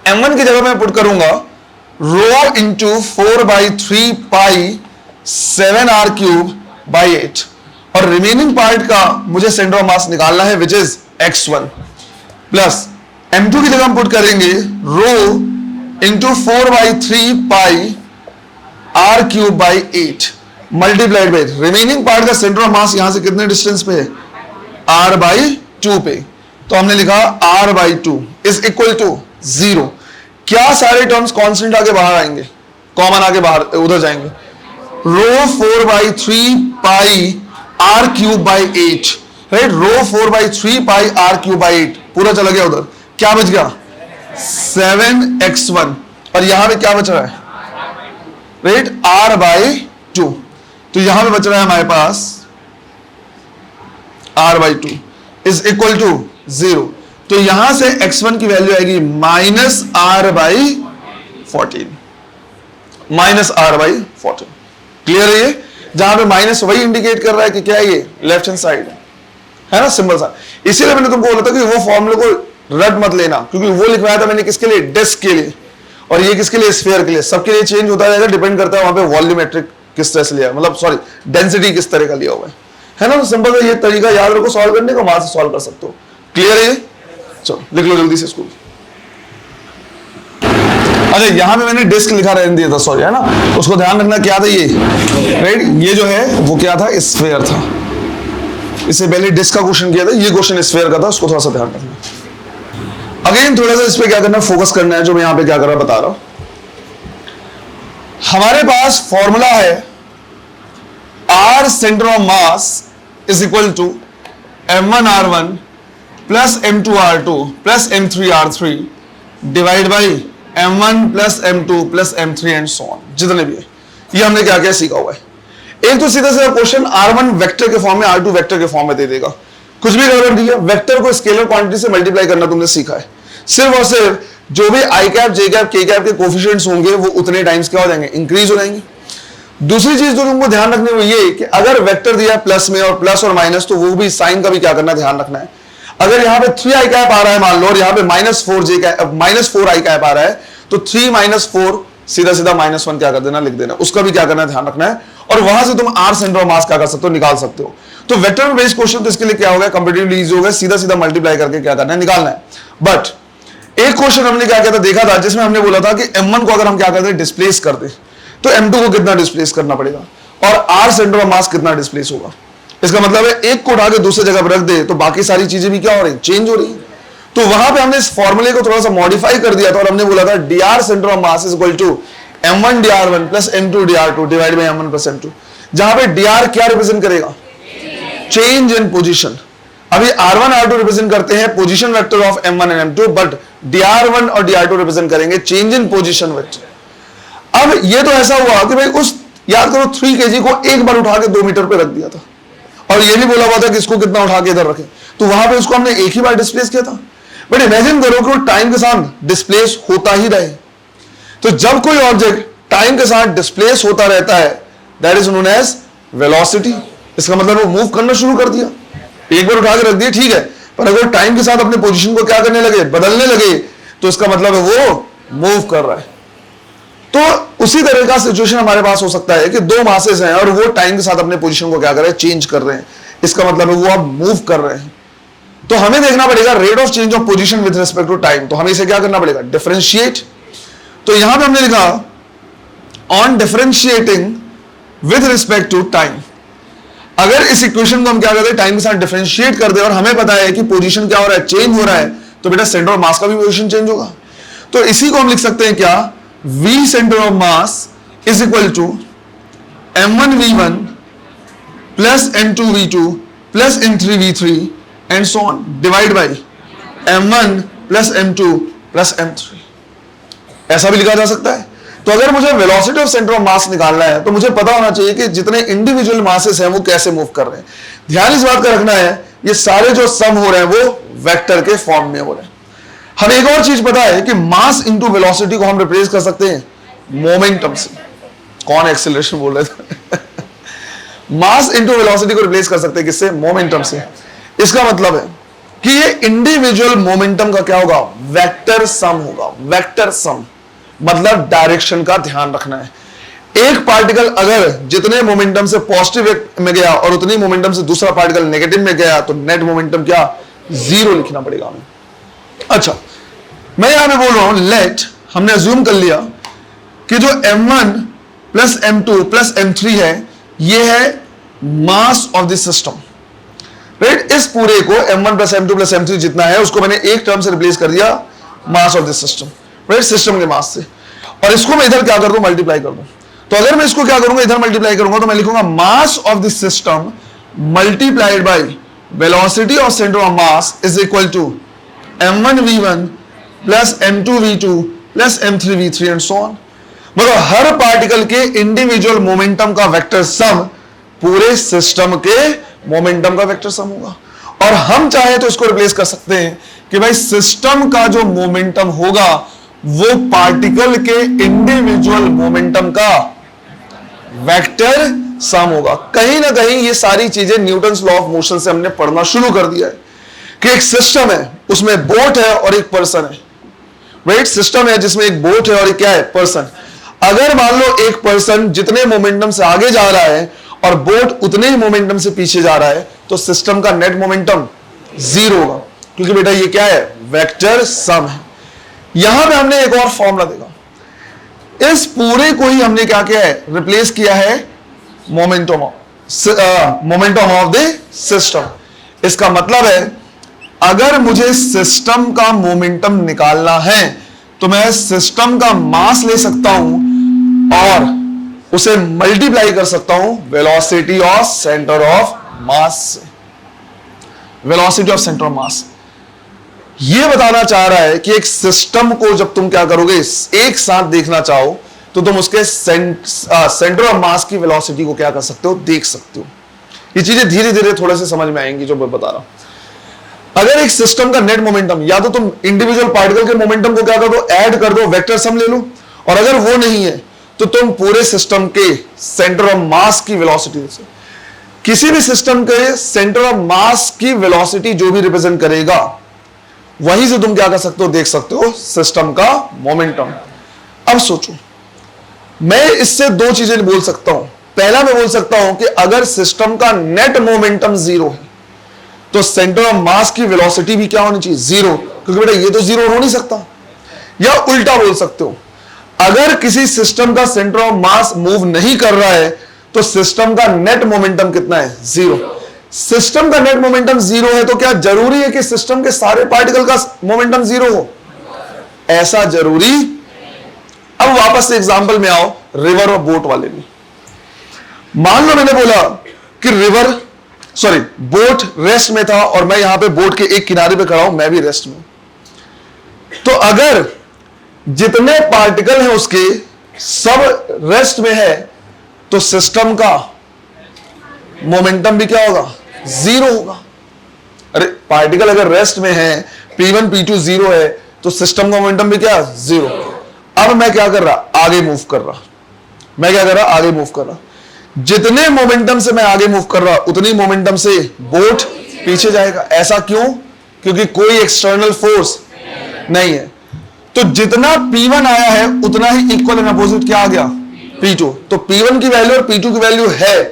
m1 की जगह मैं पुट करूंगा रो इंटू 4/3 पाई 7r3/8, और रिमेनिंग पार्ट का मुझे सेंटर ऑफ मास निकालना है which is x1, plus m2 की जगह हम पुट करेंगे rho into 4/3 pi r3/8 multiplied by remaining part का सेंटर ऑफ मास यहां से कितने डिस्टेंस पे है, r/2 पे, तो हमने लिखा r/2 इज इक्वल टू 0। क्या सारे टर्म्स कांस्टेंट आके बाहर आएंगे, कॉमन आके बाहर उधर जाएंगे, रो 4/3 पाई r3/8, राइट, रो 4/3 पाई r3/8 पूरा चला गया उधर, क्या बच गया 7x1, और यहां पे क्या बच रहा है, राइट, r/2। तो यहां पे बच रहा है हमारे पास r/2 इज इक्वल टू 0। तो यहां से x1 की वैल्यू आएगी minus r/14, minus r/14। Clear है ये, जहां पे माइनस वही इंडिकेट कर रहा है कि क्या है ये लेफ्ट हैंड साइड है ना, सिंबल सा। इसीलिए मैंने तुमको बोला था कि वो फॉर्मूले को रट मत लेना, क्योंकि वो लिखवाया था मैंने किसके लिए, डिस्क के लिए, और ये किसके लिए, स्फीयर के लिए। सबके लिए चेंज होता रहेगा, डिपेंड करता है वहां पे वॉल्यूमेट्रिक किस तरह से लिया है, मतलब सॉरी डेंसिटी किस तरह का लिया हुआ है ना। सिंपल है, ये तरीका याद रखो सॉल्व करने का, वहां से सॉल्व कर सकते हो। क्लियर है, चलो लिख लो जल्दी से इसको। अच्छा, यहां पे मैंने डिस्क लिखा रहने दिया था, सॉरी, है ना, उसको ध्यान रखना क्या था ये, राइट, ये जो है वो क्या था, स्फीयर था। इससे पहले डिस्क का क्वेश्चन किया था, ये क्वेश्चन स्फीयर का था, उसको थोड़ा सा ध्यान रखना। अगेन थोड़ा सा इस पे क्या करना है, फोकस करना है, जो मैं यहां पे क्या कर रहा बता रहा हूं। हमारे पास फॉर्मूला है r centre of mass is equal to m1r1 plus m2r2 plus m3r3 divide by m1 plus m2 plus m3 and so on, जितने भी है। ये हमने क्या क्या सीखा हुआ है। एक तो सीधा सीधा क्वेश्चन r1 वेक्टर के फॉर्म में, r2 वेक्टर के फॉर्म में दे देगा, कुछ भी गड़बड़ नहीं है। वेक्टर को स्केलर क्वांटिटी से मल्टीप्लाई करना तुमने सीखा है। सिर्फ और सिर्फ जो भी आई कैप, जे कैप, के कैप के कोफिशिएंट्स होंगे वो उतने टाइम्स क्या हो जाएंगे, इंक्रीज हो जाएंगे। दूसरी चीज जो तुमको ध्यान रखनी है ये कि अगर वेक्टर दिया है प्लस में, और प्लस और माइनस, तो वो भी साइन का भी क्या करना, ध्यान रखना है। अगर यहाँ पे 3 आई कैप आ रहा है मान लो, और यहाँ पे -4 आई कैप आ रहा है, तो 3 - 4 सीधा सीधा -1 क्या कर देना, लिख देना, उसका भी क्या करना है, ध्यान रखना है। और वहां से तुम r सेंटर ऑफ मास क्या कर सकते हो, निकाल सकते हो। तो वेक्टर में बेस्ड क्वेश्चन तो इसके लिए क्या होगा, कंपैरेटिवली इजी होगा, सीधा सीधा मल्टीप्लाई करके क्या करना है, निकालना है। बट एक क्वेश्चन हमने क्या किया था, देखा था, जिसमें हमने बोला था कि m1 को अगर हम क्या करते हैं, डिस्प्लेस कर दे, तो m2 को कितना डिस्प्लेस करना पड़ेगा, और r सेंटर ऑफ मास कितना डिस्प्लेस होगा। इसका मतलब है एक को उठा के दूसरी जगह पर रख दे तो बाकी सारी चीजें भी क्या हो रही, चेंज हो रही। तो वहां पे हमने इस फॉर्मूले को थोड़ा सा मॉडिफाई कर दिया था, और हमने बोला था dr centre of mass is equal to m1 dr1 plus m2 dr2 divide by m1 plus m2, जहां पे dr क्या रिप्रेजेंट करेगा, चेंज इन पोजीशन। अभी r1 r2 रिप्रेजेंट करते हैं position vector of m1 and m2, but dr1 और dr2 रिप्रेजेंट करेंगे चेंज इन पोजीशन वेक्टर। अब ये तो ऐसा हुआ कि भाई उस, याद करो, 3 kg को एक बार उठा के 2 मीटर पे रख दिया था, और ये भी बोला हुआ था कि इसको कितना उठा के इधर रखें, तो वहां पे उसको हमने एक ही बार डिस्प्लेस किया था। बट इमेजिन करो कि वो टाइम के साथ डिस्प्लेस होता ही रहे। तो जब कोई ऑब्जेक्ट टाइम के साथ डिस्प्लेस होता रहता है, that is known as velocity, इसका मतलब वो मूव करना शुरू कर दिया। एक बार उठा के रख दिया ठीक है, पर अगर टाइम के साथ अपने पोजीशन को क्या करने लगे, बदलने लगे, तो इसका मतलब है वो मूव कर रहा है। तो उसी तरह का सिचुएशन हमारे पास हो सकता है कि दो मासेस हैं और वो टाइम के साथ अपने पोजीशन को क्या कर रहे हैं, चेंज कर रहे हैं। इसका मतलब है वो अब मूव कर रहे हैं। तो हमें देखना पड़ेगा rate of change of position with respect to time. तो हमें इसे क्या करना पड़ेगा, डिफरेंशिएट। तो यहां पे हमने लिखा on differentiating with respect to time. अगर इस इक्वेशन को हम क्या करते हैं, टाइम के साथ डिफरेंशिएट कर दे और हमें पता है कि पोजीशन क्या हो रहा है, चेंज हो रहा है, तो बेटा सेंटर ऑफ मास का भी पोजीशन चेंज होगा। तो इसी को हम लिख सकते हैं क्या, V centre of mass is equal to m1v1 plus m2v2 plus m3v3 and so on divide by m1 plus m2 plus m3। ऐसा भी लिखा जा सकता है। तो अगर मुझे वेलोसिटी ऑफ सेंटर ऑफ मास निकालना है तो मुझे पता होना चाहिए कि जितने इंडिविजुअल मासेस हैं वो कैसे मूव कर रहे हैं। ध्यान इस बात का रखना है, ये सारे जो सम हो रहे हैं वो वेक्टर के फॉर्म में हो रहे हैं। हमें एक और चीज पता है कि मास इंटू वेलोसिटी को हम रिप्लेस कर सकते हैं मोमेंटम से। कौन एक्सेलरेशन बोल रहे थे मास इंटू वेलोसिटी को रिप्लेस कर सकते हैं किससे, मोमेंटम से। इसका मतलब है कि ये इंडिविजुअल मोमेंटम का क्या होगा, वेक्टर सम होगा। वेक्टर सम मतलब डायरेक्शन का ध्यान रखना है। एक पार्टिकल अगर जितने मोमेंटम से पॉजिटिव में गया और उतनी मोमेंटम से दूसरा पार्टिकल नेगेटिव में गया तो नेट मोमेंटम क्या, जीरो लिखना पड़ेगा हमें। अच्छा, मैं यहां पे बोल रहा हूं लेट, हमने अज्यूम कर लिया कि जो m1 plus m2 plus m3 है ये है मास ऑफ द सिस्टम, राइट। इस पूरे को m1 plus m2 plus m3 जितना है उसको मैंने एक टर्म से रिप्लेस कर दिया मास of the system, right, system के मास से। और इसको मैं इधर क्या कर दूं, मल्टीप्लाई कर दूं। तो अगर मैं इसको क्या करूंगा, इधर मल्टीप्लाई करूंगा तो मैं लिखूंगा mass of the system multiplied by velocity of centre of mass is equal to m1v1 plus m2v2 plus m3v3 and so on. मतलब हर पार्टिकल के इंडिविजुअल मोमेंटम का वेक्टर सम पूरे सिस्टम के मोमेंटम का वेक्टर सम होगा। और हम चाहे तो इसको रिप्लेस कर सकते हैं कि भाई सिस्टम का जो मोमेंटम होगा वो पार्टिकल के इंडिविजुअल मोमेंटम का वेक्टर सम होगा। कहीं ना कहीं ये सारी चीजें न्यूटन्स लॉ ऑफ मोशन से हमने पढ़ना शुरू कर दिया है कि एक सिस्टम है उसमें बोट है और एक पर्सन है, राइट। सिस्टम है जिसमें एक बोट है और एक क्या है, पर्सन। अगर मान लो एक पर्सन जितने मोमेंटम से आगे जा रहा है और बोट उतने ही मोमेंटम से पीछे जा रहा है तो सिस्टम का नेट मोमेंटम जीरो होगा, क्योंकि बेटा ये क्या है, वेक्टर सम है। यहां पे हमने एक और फॉर्मूला देखा, इस पूरे को ही हमने क्या किया है, रिप्लेस किया है मोमेंटम ऑफ द सिस्टम। इसका मतलब है अगर मुझे सिस्टम का मोमेंटम निकालना है तो मैं सिस्टम का मास ले सकता हूं और उसे मल्टीप्लाई कर सकता हूं velocity of centre of mass से। Velocity of centre of mass ये बताना चाह रहा है कि एक सिस्टम को जब तुम क्या करोगे, एक साथ देखना चाहो तो तुम उसके सेंटर ऑफ मास की वेलोसिटी को क्या कर सकते हो, देख सकते हो। ये चीजें धीरे धीरे थोड़े से समझ में आएंगी जो मैं बता रहा हूं। अगर एक सिस्टम का नेट मोमेंटम, या तो तुम इंडिविजुअल पार्टिकल के मोमेंटम को क्या कर दो, ऐड कर दो, वेक्टर सम ले लो, और अगर वो नहीं है तो तुम पूरे सिस्टम के सेंटर ऑफ मास की वेलोसिटी से, किसी भी सिस्टम के सेंटर ऑफ मास की वेलोसिटी जो भी रिप्रेजेंट करेगा वहीं से तुम क्या कर सकते हो, देख सकते हो सिस्टम का मोमेंटम। अब सोचो, मैं इससे दो चीजें बोल सकता हूं। पहला मैं बोल सकता हूं कि अगर सिस्टम का नेट मोमेंटम जीरो है तो सेंटर ऑफ मास की वेलोसिटी भी क्या होनी चाहिए, जीरो, क्योंकि बेटा ये तो जीरो हो नहीं सकता। या उल्टा बोल सकते हो, अगर किसी सिस्टम का सेंटर ऑफ मास मूव नहीं कर रहा है तो सिस्टम का नेट मोमेंटम कितना है, जीरो। सिस्टम का नेट मोमेंटम जीरो है तो क्या जरूरी है कि सिस्टम के सारे पार्टिकल का मोमेंटम जीरो हो, ऐसा जरूरी। अब वापस से एग्जांपल में आओ रिवर और बोट वाले में। मान लो मैंने बोला कि बोट रेस्ट में था और मैं यहां पे बोट के एक किनारे पे खड़ा हूं, मैं भी रेस्ट में। तो अगर जितने पार्टिकल हैं उसके सब रेस्ट में है तो सिस्टम का मोमेंटम भी क्या होगा, जीरो होगा। अरे पार्टिकल अगर रेस्ट में है, P1 P2 जीरो है तो सिस्टम का मोमेंटम भी क्या, जीरो। अब मैं क्या कर रहा, आगे मूव कर रहा। मैं क्या कर रहा, आगे मूव कर रहा। जितने मोमेंटम से मैं आगे मूव कर रहा उतनी मोमेंटम से बोट पीछे जाएगा। ऐसा क्यों? क्योंकि कोई एक्सटर्नल फोर्स नहीं है। तो जितना P1 आया है उतना ही इक्वल एंड अपोजिट क्या आ गया? P2। तो P1 की वैल्यू और P2 की वैल्यू है,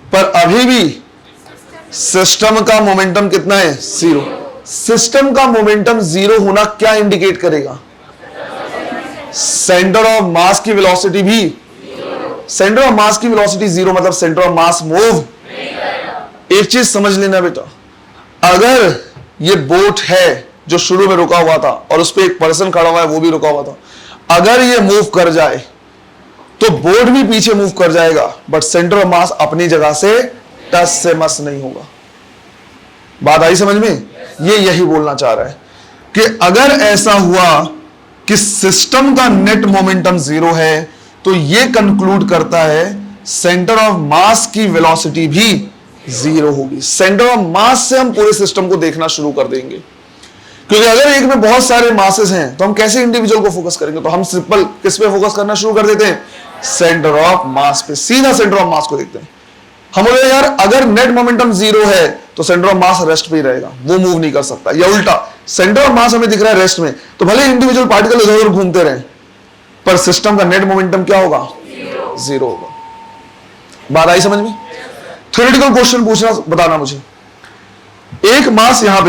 पर अभी भी सिस्टम का मोमेंटम कितना है? 0। सिस्टम का मोमेंटम 0 होना क्या इंडिकेट करेगा? सेंटर ऑफ मास की वेलोसिटी भी, सेंटर ऑफ मास की वेलोसिटी 0 मतलब सेंटर ऑफ मास मूव। एक चीज समझ लेना बेटा, अगर ये बोट है जो शुरू में रुका हुआ था और उस पर एक पर्सन खड़ा हुआ है वो भी रुका हुआ था, अगर ये मूव कर जाए तो बोट भी पीछे मूव कर जाएगा, बट सेंटर ऑफ मास अपनी जगह से टच से मस नहीं होगा। बात आई समझ में? ये यही बोलना चाह रहा है कि अगर ऐसा हुआ कि सिस्टम का नेट मोमेंटम 0 है, तो ये कंक्लूड करता है सेंटर ऑफ मास की वेलोसिटी भी 0 होगी। सेंटर ऑफ मास से हम पूरे सिस्टम को देखना शुरू कर देंगे, क्योंकि अगर एक में बहुत सारे मासेस हैं तो हम कैसे इंडिविजुअल को फोकस करेंगे? तो हम सिंपल किस पे फोकस करना शुरू कर देते हैं? सेंटर ऑफ मास पे। सीधा सेंटर ऑफ मास को देखते हैं। हम बोले यार अगर नेट मोमेंटम 0 है तो सेंटर ऑफ मास रेस्ट पे ही रहेगा, वो मूव नहीं कर सकता। या उल्टा, सेंटर ऑफ मास हमें दिख रहा है रेस्ट में, तो भले इंडिविजुअल पार्टिकल इधर उधर घूमते रहे, पर सिस्टम का नेट मोमेंटम क्या होगा? 0 होगा। बात आई समझ में? थ्योरेटिकल क्वेश्चन पूछना, बताना मुझे। एक मास यहां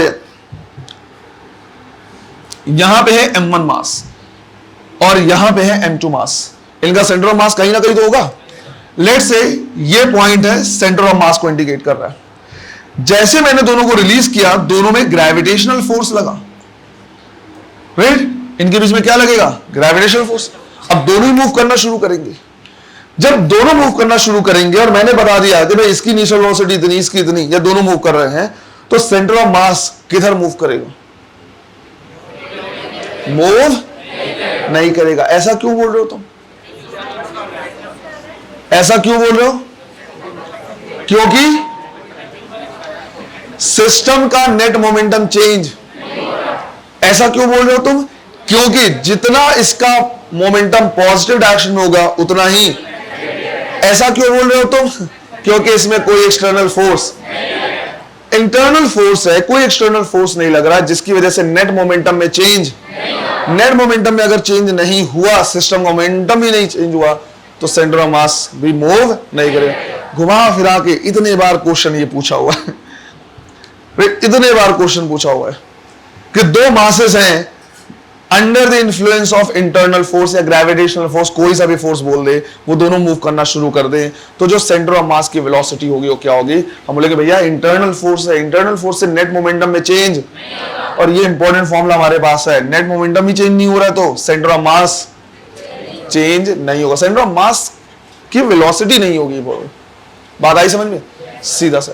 पे है m1 मास और यहां पे है m2 मास। इनका सेंटर ऑफ मास कहीं ना कहीं तो होगा। लेट से ये पॉइंट है, सेंटर ऑफ मास को इंडिकेट कर रहा है। जैसे मैंने दोनों को रिलीज किया, दोनों में ग्रेविटेशनल फोर्स लगा, राइट? इनके बीच में क्या लगेगा? Gravitational force. अब दोनों ही मूव करना शुरू करेंगे। जब दोनों मूव करना शुरू करेंगे और मैंने बता दिया कि भाई इसकी इनिशियल वेलोसिटी इतनी, इसकी इतनी, या दोनों मूव कर रहे हैं, तो सेंटर ऑफ मास किधर मूव करेगा? मूव नहीं करेगा। ऐसा क्यों बोल रहे हो तुम? ऐसा क्यों बोल रहे हो? क्योंकि सिस्टम का नेट मोमेंटम चेंज। ऐसा क्यों बोल रहे हो तुम? क्योंकि जितना इसका मोमेंटम पॉजिटिव डायरेक्शन में होगा उतना ही। ऐसा क्यों बोल रहे हो तुम? क्योंकि इसमें कोई एक्सटर्नल फोर्स, इंटरनल फोर्स है, कोई एक्सटर्नल फोर्स नहीं लग रहा, जिसकी वजह से नेट मोमेंटम में चेंज। नेट मोमेंटम में अगर चेंज नहीं हुआ, सिस्टम का मोमेंटम ही नहीं चेंज हुआ, तो सेंटर ऑफ मास भी मूव नहीं करेगा। घुमा फिरा के इतने बार क्वेश्चन ये पूछा हुआ है, इतने बार क्वेश्चन पूछा हुआ है कि दो मासेस हैं under the influence of internal force या ग्रेविटेशनल फोर्स, कोई सा भी फोर्स बोल दे, वो दोनों मूव करना शुरू कर दे, तो जो सेंटर ऑफ मास की वेलोसिटी होगी वो क्या होगी? हम बोले कि भैया इंटरनल फोर्स है, इंटरनल फोर्स से नेट मोमेंटम में चेंज, और ये इंपॉर्टेंट फॉर्मूला हमारे पास है। नेट मोमेंटम ही चेंज नहीं हो रहा है तो सेंटर ऑफ मास चेंज नहीं होगा, सेंटर ऑफ मास की वेलोसिटी नहीं होगी। बात आई समझ में? सीधा सा,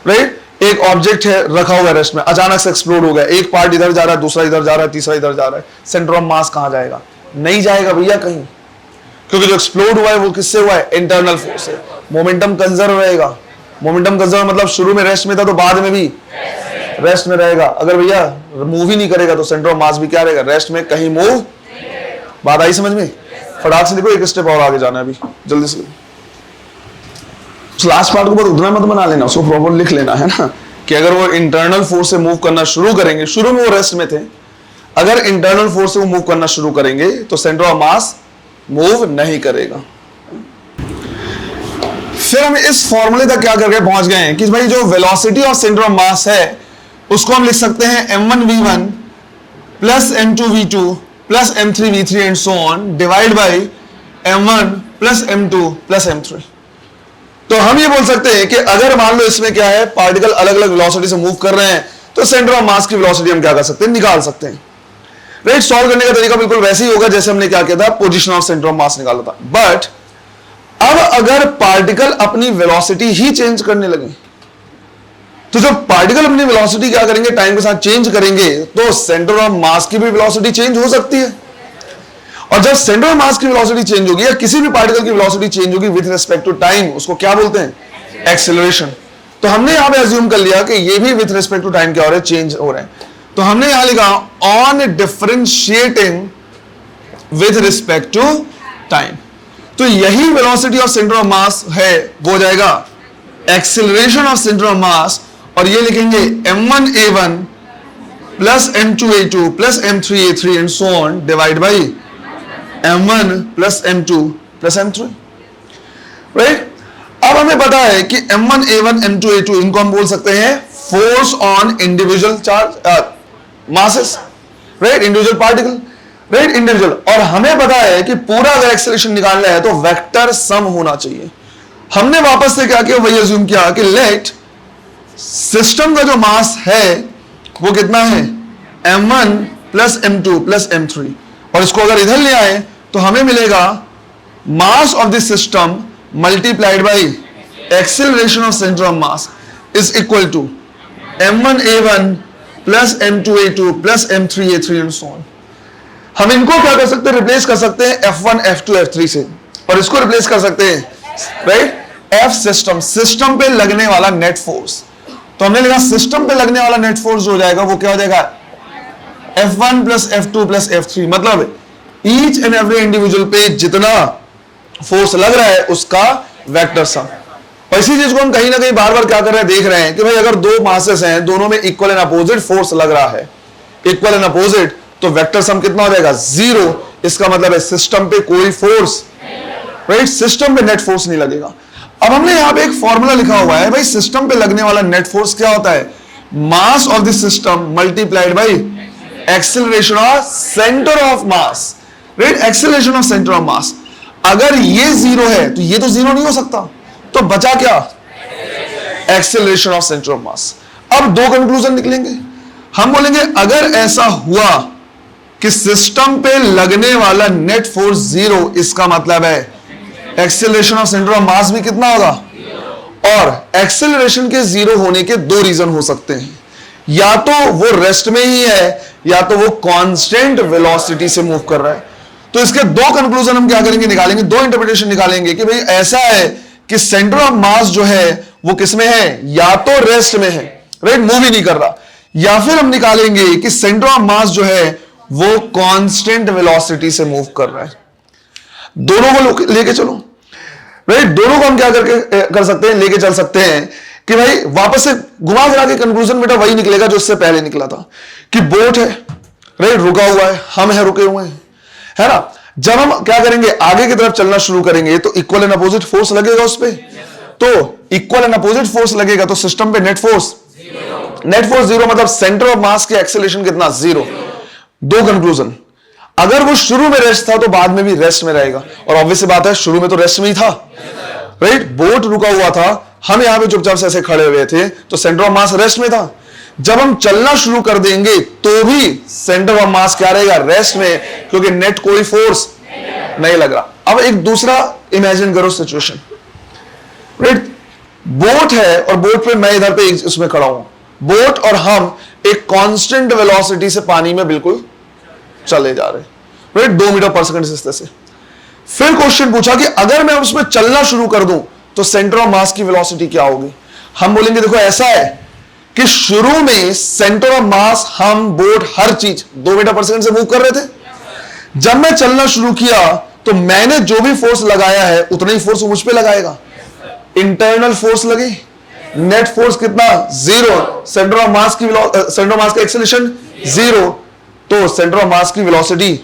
राइट? एक ऑब्जेक्ट है रखा हुआ है रेस्ट में, अचानक से एक्सप्लोड हो गया, एक पार्ट इधर जा रहा है, दूसरा इधर जा रहा है, तीसरा इधर जा रहा है, सेंटर ऑफ मास कहां जाएगा? नहीं जाएगा भैया कहीं, क्योंकि जो एक्सप्लोड हुआ है वो किससे हुआ है? इंटरनल फोर्स से। मोमेंटम कंजर्व रहेगा। मोमेंटम कंजर्व मतलब शुरू में रेस्ट में था तो बाद में भी रेस्ट में रहेगा। अगर भैया मूव ही नहीं करेगा तो सेंटर ऑफ मास भी क्या रहेगा? रेस्ट में, कहीं मूव। बात आई समझ में? फटाक से देखो, एक स्टेप और आगे जाना है अभी, जल्दी से। लास्ट पार्ट को बहुत उतना मत बना लेना, उसको प्रॉपर लिख लेना है ना, कि अगर वो इंटरनल फोर्स से मूव करना शुरू करेंगे, शुरू में वो रेस्ट में थे, अगर इंटरनल फोर्स से वो मूव करना शुरू करेंगे तो सेंटर ऑफ मास मूव नहीं करेगा। फिर हम इस फॉर्मूले तक क्या करके पहुंच गए हैं कि भाई जो velocity of centre of mass है उसको हम लिख सकते हैं m1v1 plus m2v2 plus m3v3 and so on divide by m1 plus m2 plus m3। तो हम ये बोल सकते हैं कि अगर मान लो इसमें क्या है, पार्टिकल अलग अलग वेलोसिटी से मूव कर रहे हैं, तो सेंटर ऑफ मास की वेलोसिटी हम क्या कर सकते हैं? निकाल सकते हैं, राइट? सॉल्व करने का तरीका बिल्कुल वैसे ही होगा जैसे हमने क्या किया था, पोजीशन ऑफ सेंटर ऑफ मास निकाला था। बट अब अगर पार्टिकल अपनी वेलोसिटी ही चेंज करने लगे, तो जब पार्टिकल अपनी वेलोसिटी क्या करेंगे? टाइम के साथ चेंज करेंगे, तो सेंटर ऑफ मास की भी वेलोसिटी चेंज हो सकती है। और जब सेंटर ऑफ मास की वेलोसिटी चेंज होगी या किसी भी पार्टिकल की वेलोसिटी चेंज होगी विद रिस्पेक्ट टू टाइम, उसको क्या बोलते हैं? एक्सेलरेशन। तो हमने यहां पे अज्यूम कर लिया कि ये भी विद रिस्पेक्ट टू टाइम क्या हो रहा है? चेंज हो रहा है। तो हमने यहां लिखा on differentiating with respect to time. तो यही velocity of centre of mass है, वो हो जाएगा acceleration of centre of mass, और ये लिखेंगे m1a1 plus m2a2 plus m3a3 and so on divide by m1 plus m2 plus m3, right. अब हमें पता है कि m1a1 m2a2 इनको हम बोल सकते हैं force on individual charge masses, right, individual particle, right, individual. और हमें पता है कि पूरा अगर एक्सेलरेशन निकालना है तो वेक्टर सम होना चाहिए। हमने वापस से क्या किया, वही अज्यूम किया कि लेट सिस्टम का जो मास है वो कितना है, m1 plus m2 plus m3, और इसको अगर इधर ले आए तो हमें मिलेगा mass of this system multiplied by acceleration of centre of mass is equal to m1a1 plus m2a2 plus m3a3 and so on. हम इनको क्या कर सकते हैं, रिप्लेस कर सकते हैं f1 f2 f3 से, और इसको रिप्लेस कर सकते हैं, राइट, f सिस्टम, सिस्टम पे लगने वाला नेट फोर्स। तो हमने लिखा सिस्टम पे लगने वाला नेट फोर्स जो हो जाएगा वो क्या हो जाएगा, f1 plus f2 plus f3, मतलब ईच एंड एवरी इंडिविजुअल पे जितना फोर्स लग रहा है उसका वेक्टर सम। और इसी चीज को हम कहीं ना कहीं बार बार क्या कर रहे हैं, देख रहे हैं कि भाई अगर दो मासेस हैं, दोनों में इक्वल एंड अपोजिट फोर्स लग रहा है, इक्वल एंड अपोजिट, तो वेक्टर सम कितना हो जाएगा, 0। इसका मतलब है सिस्टम पे कोई फोर्स, राइट, सिस्टम पे नेट फोर्स नहीं लगेगा। अब हमने यहां पे एक फॉर्मूला लिखा हुआ है, भाई सिस्टम पे लगने वाला नेट फोर्स क्या होता है, मास of the system multiplied by acceleration of centre of mass, right, acceleration of centre of मास। अगर ये 0 है तो ये तो 0 नहीं हो सकता, तो बचा क्या, एक्सेलरेशन ऑफ सेंटर ऑफ मास। अब दो कंक्लूजन निकलेंगे, हम बोलेंगे अगर ऐसा हुआ कि सिस्टम पे लगने वाला नेट फोर्स 0, इसका मतलब है एक्सेलरेशन ऑफ सेंटर ऑफ मास भी कितना होगा, और एक्सेलरेशन के 0 होने के दो रीजन हो सकते हैं, या तो वो रेस्ट में ही है या तो वो कांस्टेंट वेलोसिटी से मूव कर रहा है। तो इसके दो कंक्लूजन हम क्या करेंगे, निकालेंगे, दो इंटरप्रिटेशन निकालेंगे कि भाई ऐसा है कि सेंटर ऑफ मास जो है वो किसमें है, या तो रेस्ट में है, राइट, मूव ही नहीं कर रहा, या फिर हम निकालेंगे कि सेंटर ऑफ मास जो है वो कांस्टेंट वेलोसिटी से मूव कर रहा है। दोनों को लेके चलो, राइट, दोनों को हम क्या करके कर सकते हैं, लेके चल सकते हैं कि भाई वापस से घुमा फिरा के कंक्लूजन बेटा वही निकलेगा जो इससे पहले निकला था कि बोट है, राइट, रुका हुआ है, हम है रुके हुए हैं, है ना। जब हम क्या करेंगे, आगे की तरफ चलना शुरू करेंगे तो इक्वल एंड अपोजिट फोर्स लगेगा उस पे, तो इक्वल एंड अपोजिट फोर्स लगेगा तो सिस्टम पे नेट फोर्स 0, मतलब सेंटर ऑफ मास के एक्सेलरेशन कितना, 0। दो कंक्लूजन, अगर वो शुरू में रेस्ट था तो बाद में भी रेस्ट में रहेगा, और ऑब्वियस बात है शुरू में तो रेस्ट में ही था, राइट, बोट रुका हुआ था, हम यहां पे चुपचाप से ऐसे खड़े हुए थे, तो सेंटर ऑफ मास रेस्ट में था। जब हम चलना शुरू कर देंगे तो भी सेंटर ऑफ मास क्या रहेगा, रेस्ट में, क्योंकि नेट कोई फोर्स नहीं लग रहा। अब एक दूसरा इमेजिन करो सिचुएशन, राइट, बोट है और बोट पे मैं इधर पे उसमें खड़ा हूं, बोट और हम एक कांस्टेंट वेलोसिटी से पानी में बिल्कुल चले जा रहे हैं, राइट, 2 मीटर पर सेकंड से। फिर क्वेश्चन पूछा कि अगर मैं उसमें चलना शुरू कर दूं तो सेंटर ऑफ मास की वेलोसिटी क्या होगी। हम बोलेंगे देखो ऐसा है कि शुरू में सेंटर ऑफ मास, हम बोट हर चीज 2 मीटर पर सेकंड से मूव कर रहे थे। जब मैं चलना शुरू किया तो मैंने जो भी फोर्स लगाया है उतना ही फोर्स मुझ पे लगाएगा, इंटरनल फोर्स लगे, नेट फोर्स कितना, 0, सेंटर ऑफ मास का एक्सेलरेशन 0, तो सेंटर ऑफ मास की वेलोसिटी,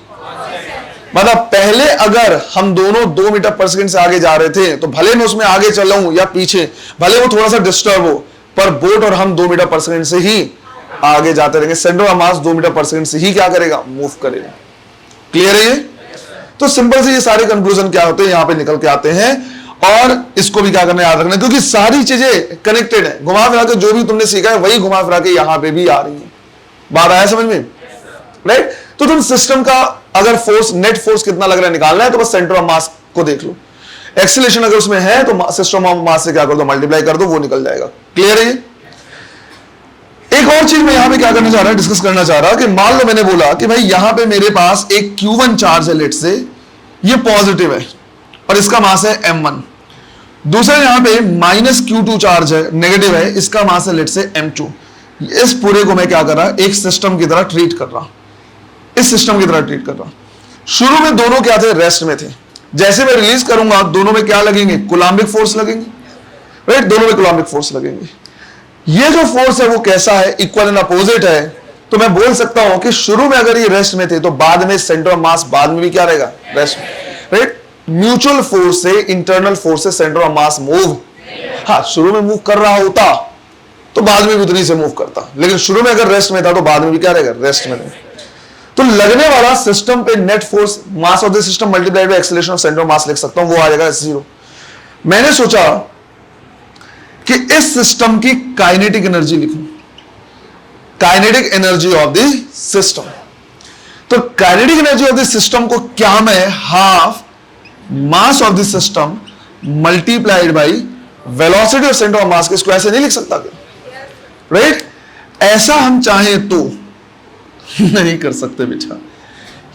मतलब पहले अगर हम दोनों 2 मीटर पर सेकंड से आगे जा रहे थे तो भले मैं उसमें आगे चल रहा हूं या पीछे, भले वो थोड़ा सा डिस्टर्ब हो, पर बोट और हम 2 मीटर पर सेकंड से ही आगे जाते रहेंगे, सेंटर ऑफ मास 2 मीटर पर सेकंड से ही क्या करेगा, मूव करेगा। क्लियर है ये? तो सिंपल से ये सारे कंक्लूजन क्या होते हैं यहां पे निकल के आते हैं, और इसको भी क्या करना याद रखना, क्योंकि सारी चीजें कनेक्टेड है, घुमा फिरा के जो भी तुमने सीखा है वही घुमा फिरा के यहां पे भी आ रही है। बात आया समझ में, राइट। तो तुम सिस्टम का अगर फोर्स, नेट फोर्स कितना लग रहा है निकालना है तो बस सेंटर ऑफ मास को देख लो, एक्सीलरेशन अगर उसमें है तो सिस्टम ऑफ मास से क्या कर दो, मल्टीप्लाई कर दो, वो निकल जाएगा। क्लियर है? एक और चीज मैं यहां पे क्या करना चाह रहा, डिस्कस करना चाह रहा कि मान लो मैंने बोला कि भाई यहां पे मेरे पास एक Q1 चार्ज है, लेट से ये पॉजिटिव है और इसका मास है m1, दूसरा यहां पे -Q2 चार्ज है, नेगेटिव है, इसका मास है लेट से m2। इस पूरे को मैं क्या कर रहा, एक सिस्टम की तरह ट्रीट कर रहा, इस सिस्टम की तरह ट्रीट कर रहा। शुरू में दोनों क्या थे, रेस्ट में थे, जैसे मैं रिलीज करूंगा दोनों में क्या लगेंगे, कूलम्बिक फोर्स लगेंगे, राइट, दोनों में कूलम्बिक फोर्स लगेंगे। ये जो फोर्स है वो कैसा है, इक्वल एंड अपोजिट है। तो मैं बोल सकता हूं कि शुरू में अगर ये रेस्ट में थे तो बाद में सेंटर ऑफ मास बाद में भी क्या रहेगा, रेस्ट में, राइट। म्यूचुअल फोर्स से इंटरनल फोर्स से सेंटर ऑफ मास मूव, हाँ शुरू में मूव कर रहा होता तो बाद में भी उतनी से मूव करता, लेकिन शुरू में अगर रेस्ट में था तो बाद में भी क्या रहेगा, रेस्ट में रहेगा। तो लगने वाला सिस्टम पे net force mass of the system multiplied bye acceleration of centre of मास लिख सकता हूं, वो आ जाएगा 0। मैंने सोचा कि इस सिस्टम की काइनेटिक एनर्जी लिखूं, kinetic energy of the system. तो kinetic energy of the system को क्या मैं half mass of the system multiplied by velocity of centre of mass के स्क्वायर से नहीं लिख सकता क्या, राइट? ऐसा हम चाहें तो नहीं कर सकते बेटा।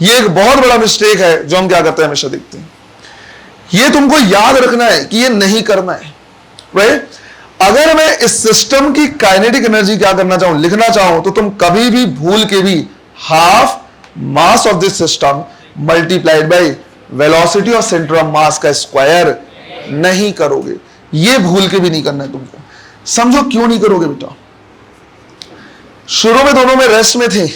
ये एक बहुत बड़ा मिस्टेक है जो हम क्या करते हैं, हमेशा देखते हैं। ये तुमको याद रखना है कि ये नहीं करना है, राइट? अगर मैं इस सिस्टम की काइनेटिक एनर्जी क्या करना चाहूं, लिखना चाहूं, तो तुम कभी भी भूल के भी half mass of this system multiplied by velocity of centre of मास का स्क्वायर नहीं करोगे। ये भूल के भी नहीं करना है तुमको। समझो क्यों नहीं करोगे बेटा। शुरू में दोनों में रेस्ट में थे,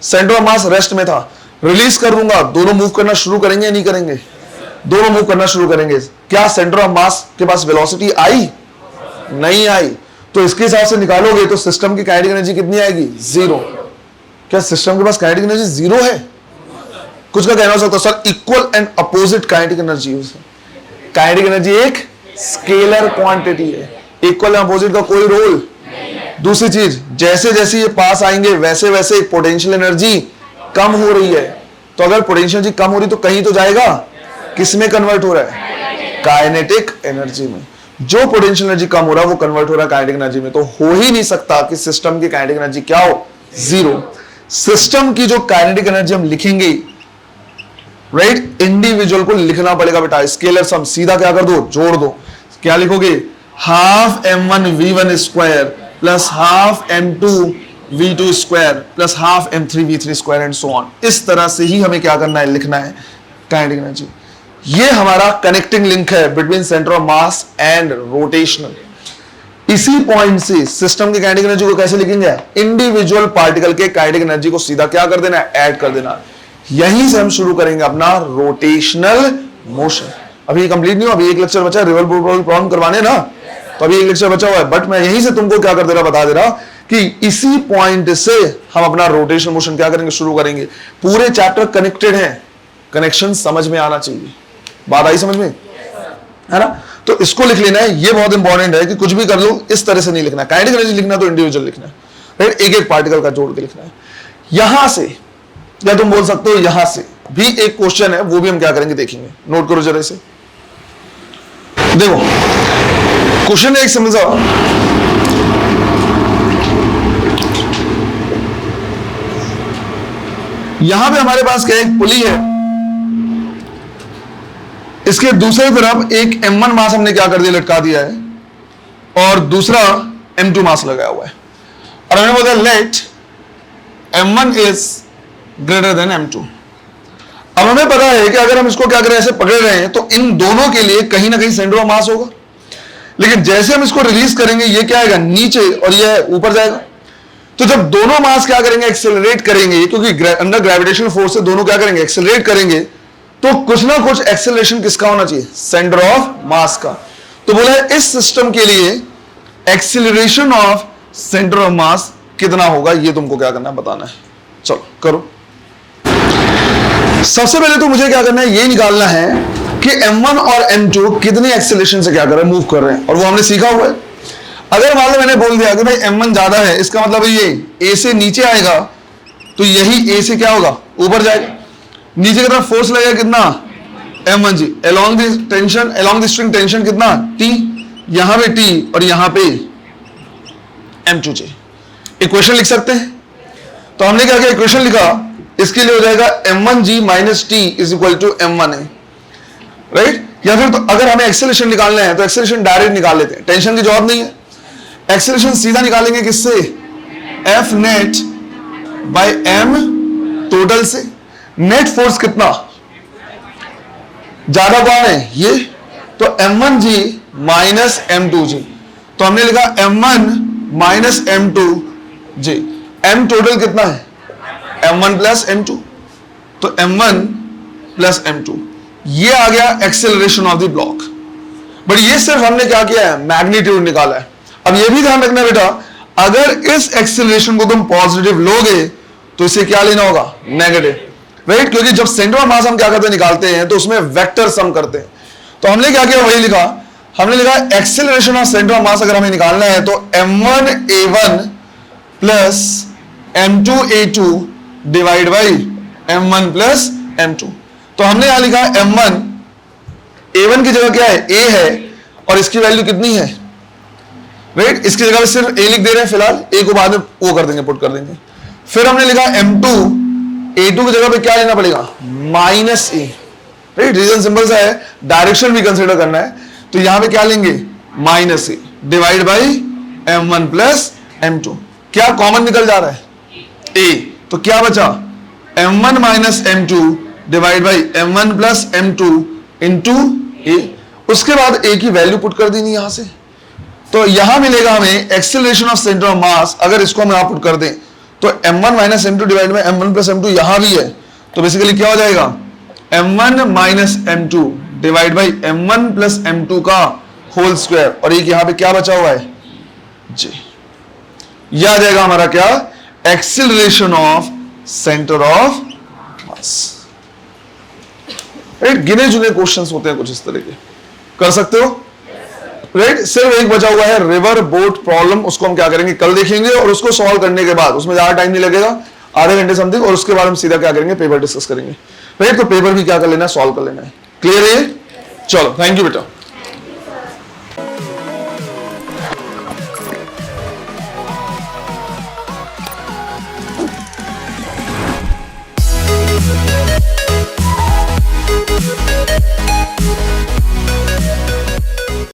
सेंटर ऑफ मास रेस्ट में था, रिलीज कर दूंगा दोनों मूव करना शुरू करेंगे या नहीं करेंगे, दोनों मूव करना शुरू करेंगे। क्या सेंटर ऑफ मास के पास वेलोसिटी आई, नहीं आई, तो इसके हिसाब से निकालोगे तो सिस्टम की काइनेटिक एनर्जी कितनी आएगी, 0। क्या सिस्टम के पास काइनेटिक एनर्जी 0 है? कुछ का कहना हो सकता है sir equal and opposite kinetic energy है। काइनेटिक एनर्जी एक स्केलर क्वांटिटी है, इक्वल एंड अपोजिट का कोई रोल। दूसरी चीज, जैसे जैसे ये पास आएंगे वैसे वैसे पोटेंशियल एनर्जी कम हो रही है, तो अगर पोटेंशियल एनर्जी कम हो रही तो कहीं तो जाएगा, किस में कन्वर्ट हो रहा है, काइनेटिक एनर्जी में। जो पोटेंशियल एनर्जी कम हो रहा है वो कन्वर्ट हो रहा है काइनेटिक एनर्जी में। तो हो ही नहीं सकता कि सिस्टम की काइनेटिक एनर्जी क्या हो, 0। सिस्टम की जो काइनेटिक एनर्जी हम लिखेंगे, राइट, इंडिविजुअल को लिखना पड़ेगा बेटा। स्केलर सम सीधा क्या कर दो, जोड़ दो। क्या लिखोगे, half m1 v1 square plus half m2 v2 square plus half m3 v3 square and so on. इस तरह से ही हमें क्या करना है, लिखना है काइनेटिक एनर्जी। ये हमारा कनेक्टिंग लिंक है between centre of mass and rotational. इसी पॉइंट से सिस्टम की काइनेटिक एनर्जी को कैसे लिखेंगे, इंडिविजुअल पार्टिकल के काइनेटिक एनर्जी को सीधा क्या कर देना है, ऐड कर देना। यहीं से हम शुरू करेंगे अपना रोटेशनल मोशन। अभी कंप्लीट नहीं हुआ, अभी एक लेक्चर बचा है, रिवॉल्व प्रॉब्लम करवाने ना, तो अभी एक लेक्चर बचा हुआ है। बट मैं यहीं से तुमको क्या कर दे रहा, बता दे रहा कि इसी पॉइंट से हम अपना रोटेशनल मोशन क्या करेंगे, शुरू करेंगे। पूरे चैप्टर कनेक्टेड हैं, कनेक्शन समझ में आना चाहिए। बात आई समझ में, है ना? तो इसको लिख लेना है, ये बहुत इंपॉर्टेंट है कि कुछ भी कर लो इस तरह से नहीं लिखना। काइनेटिक एनर्जी लिखना तो इंडिविजुअल लिखना है, राइट? एक एक पार्टिकल का जोड़ के लिखना है। यहां से या तुम बोल सकते हो यहां से भी एक क्वेश्चन है, वो भी हम क्या करेंगे देखेंगे। नोट करो जरा इसे, देखो क्वेश्चन एक समझो। यहां पे हमारे पास क्या एक पुली है, इसके दूसरी तरफ एक m1 मास हमने क्या कर दिया, लटका दिया है, और दूसरा m2 मास लगाया हुआ है, और हमने बोला late m1 is greater than m2। अब हमें पता है कि अगर हम इसको क्या करें, ऐसे पकड़ रहे हैं तो इन दोनों के लिए कहीं ना कहीं सेंटर ऑफ मास होगा, लेकिन जैसे हम इसको रिलीज करेंगे ये क्या आएगा, नीचे, और ये ऊपर जाएगा। तो जब दोनों मास क्या करेंगे, एक्सेलरेट करेंगे, क्योंकि अंडर ग्रेविटेशनल फोर्स से दोनों क्या करेंगे, एक्सेलरेट करेंगे, तो कुछ ना कुछ एक्सेलरेशन किसका होना चाहिए, सेंटर ऑफ मास का। तो बोला है इस सिस्टम के लिए एक्सेलरेशन ऑफ सेंटर ऑफ मास कितना होगा, ये तुमको क्या करना है, बताना है। चलो करो। सबसे पहले तो मुझे क्या करना है, ये निकालना है कि m1 और m2 कितने एक्सेलरेशन से क्या कर रहे हैं, मूव कर रहे हैं, और वो हमने सीखा हुआ है। अगर मान लो मैंने बोल दिया कि भाई m1 ज्यादा है, इसका मतलब ये a से नीचे आएगा तो यही a से क्या होगा, ऊपर जाएगा। नीचे की तरफ फोर्स लगेगा कितना, m1 ji, along the tension, along the string tension कितना, T, यहां पे T और यहां पे m2 जी। इक्वेशन लिख सकते हैं, तो हमने क्या किया, इक्वेशन लिखा, इसके लिए हो जाएगा m1g minus T is equal to m1a, right? या फिर तो अगर हमें एक्सेलरेशन निकालना है तो एक्सेलरेशन डायरेक्ट निकाल लेते हैं, टेंशन की जरूरत नहीं है। एक्सेलरेशन सीधा निकालेंगे किससे, F net by m total से। नेट फोर्स कितना, ज्यादा कौन है ये, तो m1g माइनस m2g, तो हमने लिखा m1 minus m2g, m total कितना है m1 प्लस m2, तो m1 प्लस m2, ये आ गया acceleration of the block. But ये सिर्फ हमने क्या किया है, मैग्नीट्यूड निकाला है। अब ये भी ध्यान रखना बेटा, अगर इस एक्सेलरेशन को तुम पॉजिटिव लोगे तो इसे क्या लेना होगा, नेगेटिव, राइट, क्योंकि जब सेंटर ऑफ मास हम क्या करते हैं, निकालते हैं, तो उसमें वेक्टर सम करते हैं। तो हमने क्या किया, वही लिखा, हमने लिखा एक्सेलरेशन ऑफ सेंटर ऑफ मास अगर हमें निकालना है तो m1a1 plus m2a2 divide by m1 plus m2। तो हमने यहां लिखा m1, a1 की जगह क्या है, a है, और इसकी वैल्यू कितनी है, राइट, इसकी जगह सिर्फ a लिख दे रहे हैं फिलहाल, a को बाद में वो कर देंगे, पुट कर देंगे। फिर हमने लिखा m2, a2 की जगह पे क्या लेना पड़ेगा, minus a, right, reason simple सा है, डायरेक्शन भी कंसीडर करना है, तो यहां पे क्या लेंगे, minus a divide by m1 plus m2। क्या कॉमन निकल जा रहा है, a, तो क्या बचा, m1 minus m2 divide by m1 plus m2 into a। उसके बाद a की वैल्यू पुट कर देनी यहां से, तो यहां मिलेगा हमें एक्सेलरेशन ऑफ सेंटर ऑफ मास। अगर इसको हम यहां पुट कर दें तो m1 minus m2 divide by m1 plus m2 यहां भी है, तो बेसिकली क्या हो जाएगा, m1 minus m2 divide by m1 plus m2 का होल स्क्वायर, और एक यहां पे क्या बचा हुआ है जी, यह आ जाएगा हमारा क्या, acceleration of centre of mass. Right, गिने चुने क्वेश्चंस होते हैं कुछ इस तरह के, कर सकते हो, राइट। सिर्फ एक बचा हुआ है रिवर बोट प्रॉब्लम, उसको हम क्या करेंगे, कल देखेंगे, और उसको सॉल्व करने के बाद उसमें ज्यादा टाइम नहीं लगेगा, आधे घंटे समथिंग, और उसके बाद हम सीधा क्या करेंगे, पेपर डिस्कस करेंगे, राइट। तो पेपर भी क्या कर लेना है, सॉल्व कर लेना है। क्लियर है, चलो थैंक यू बेटा।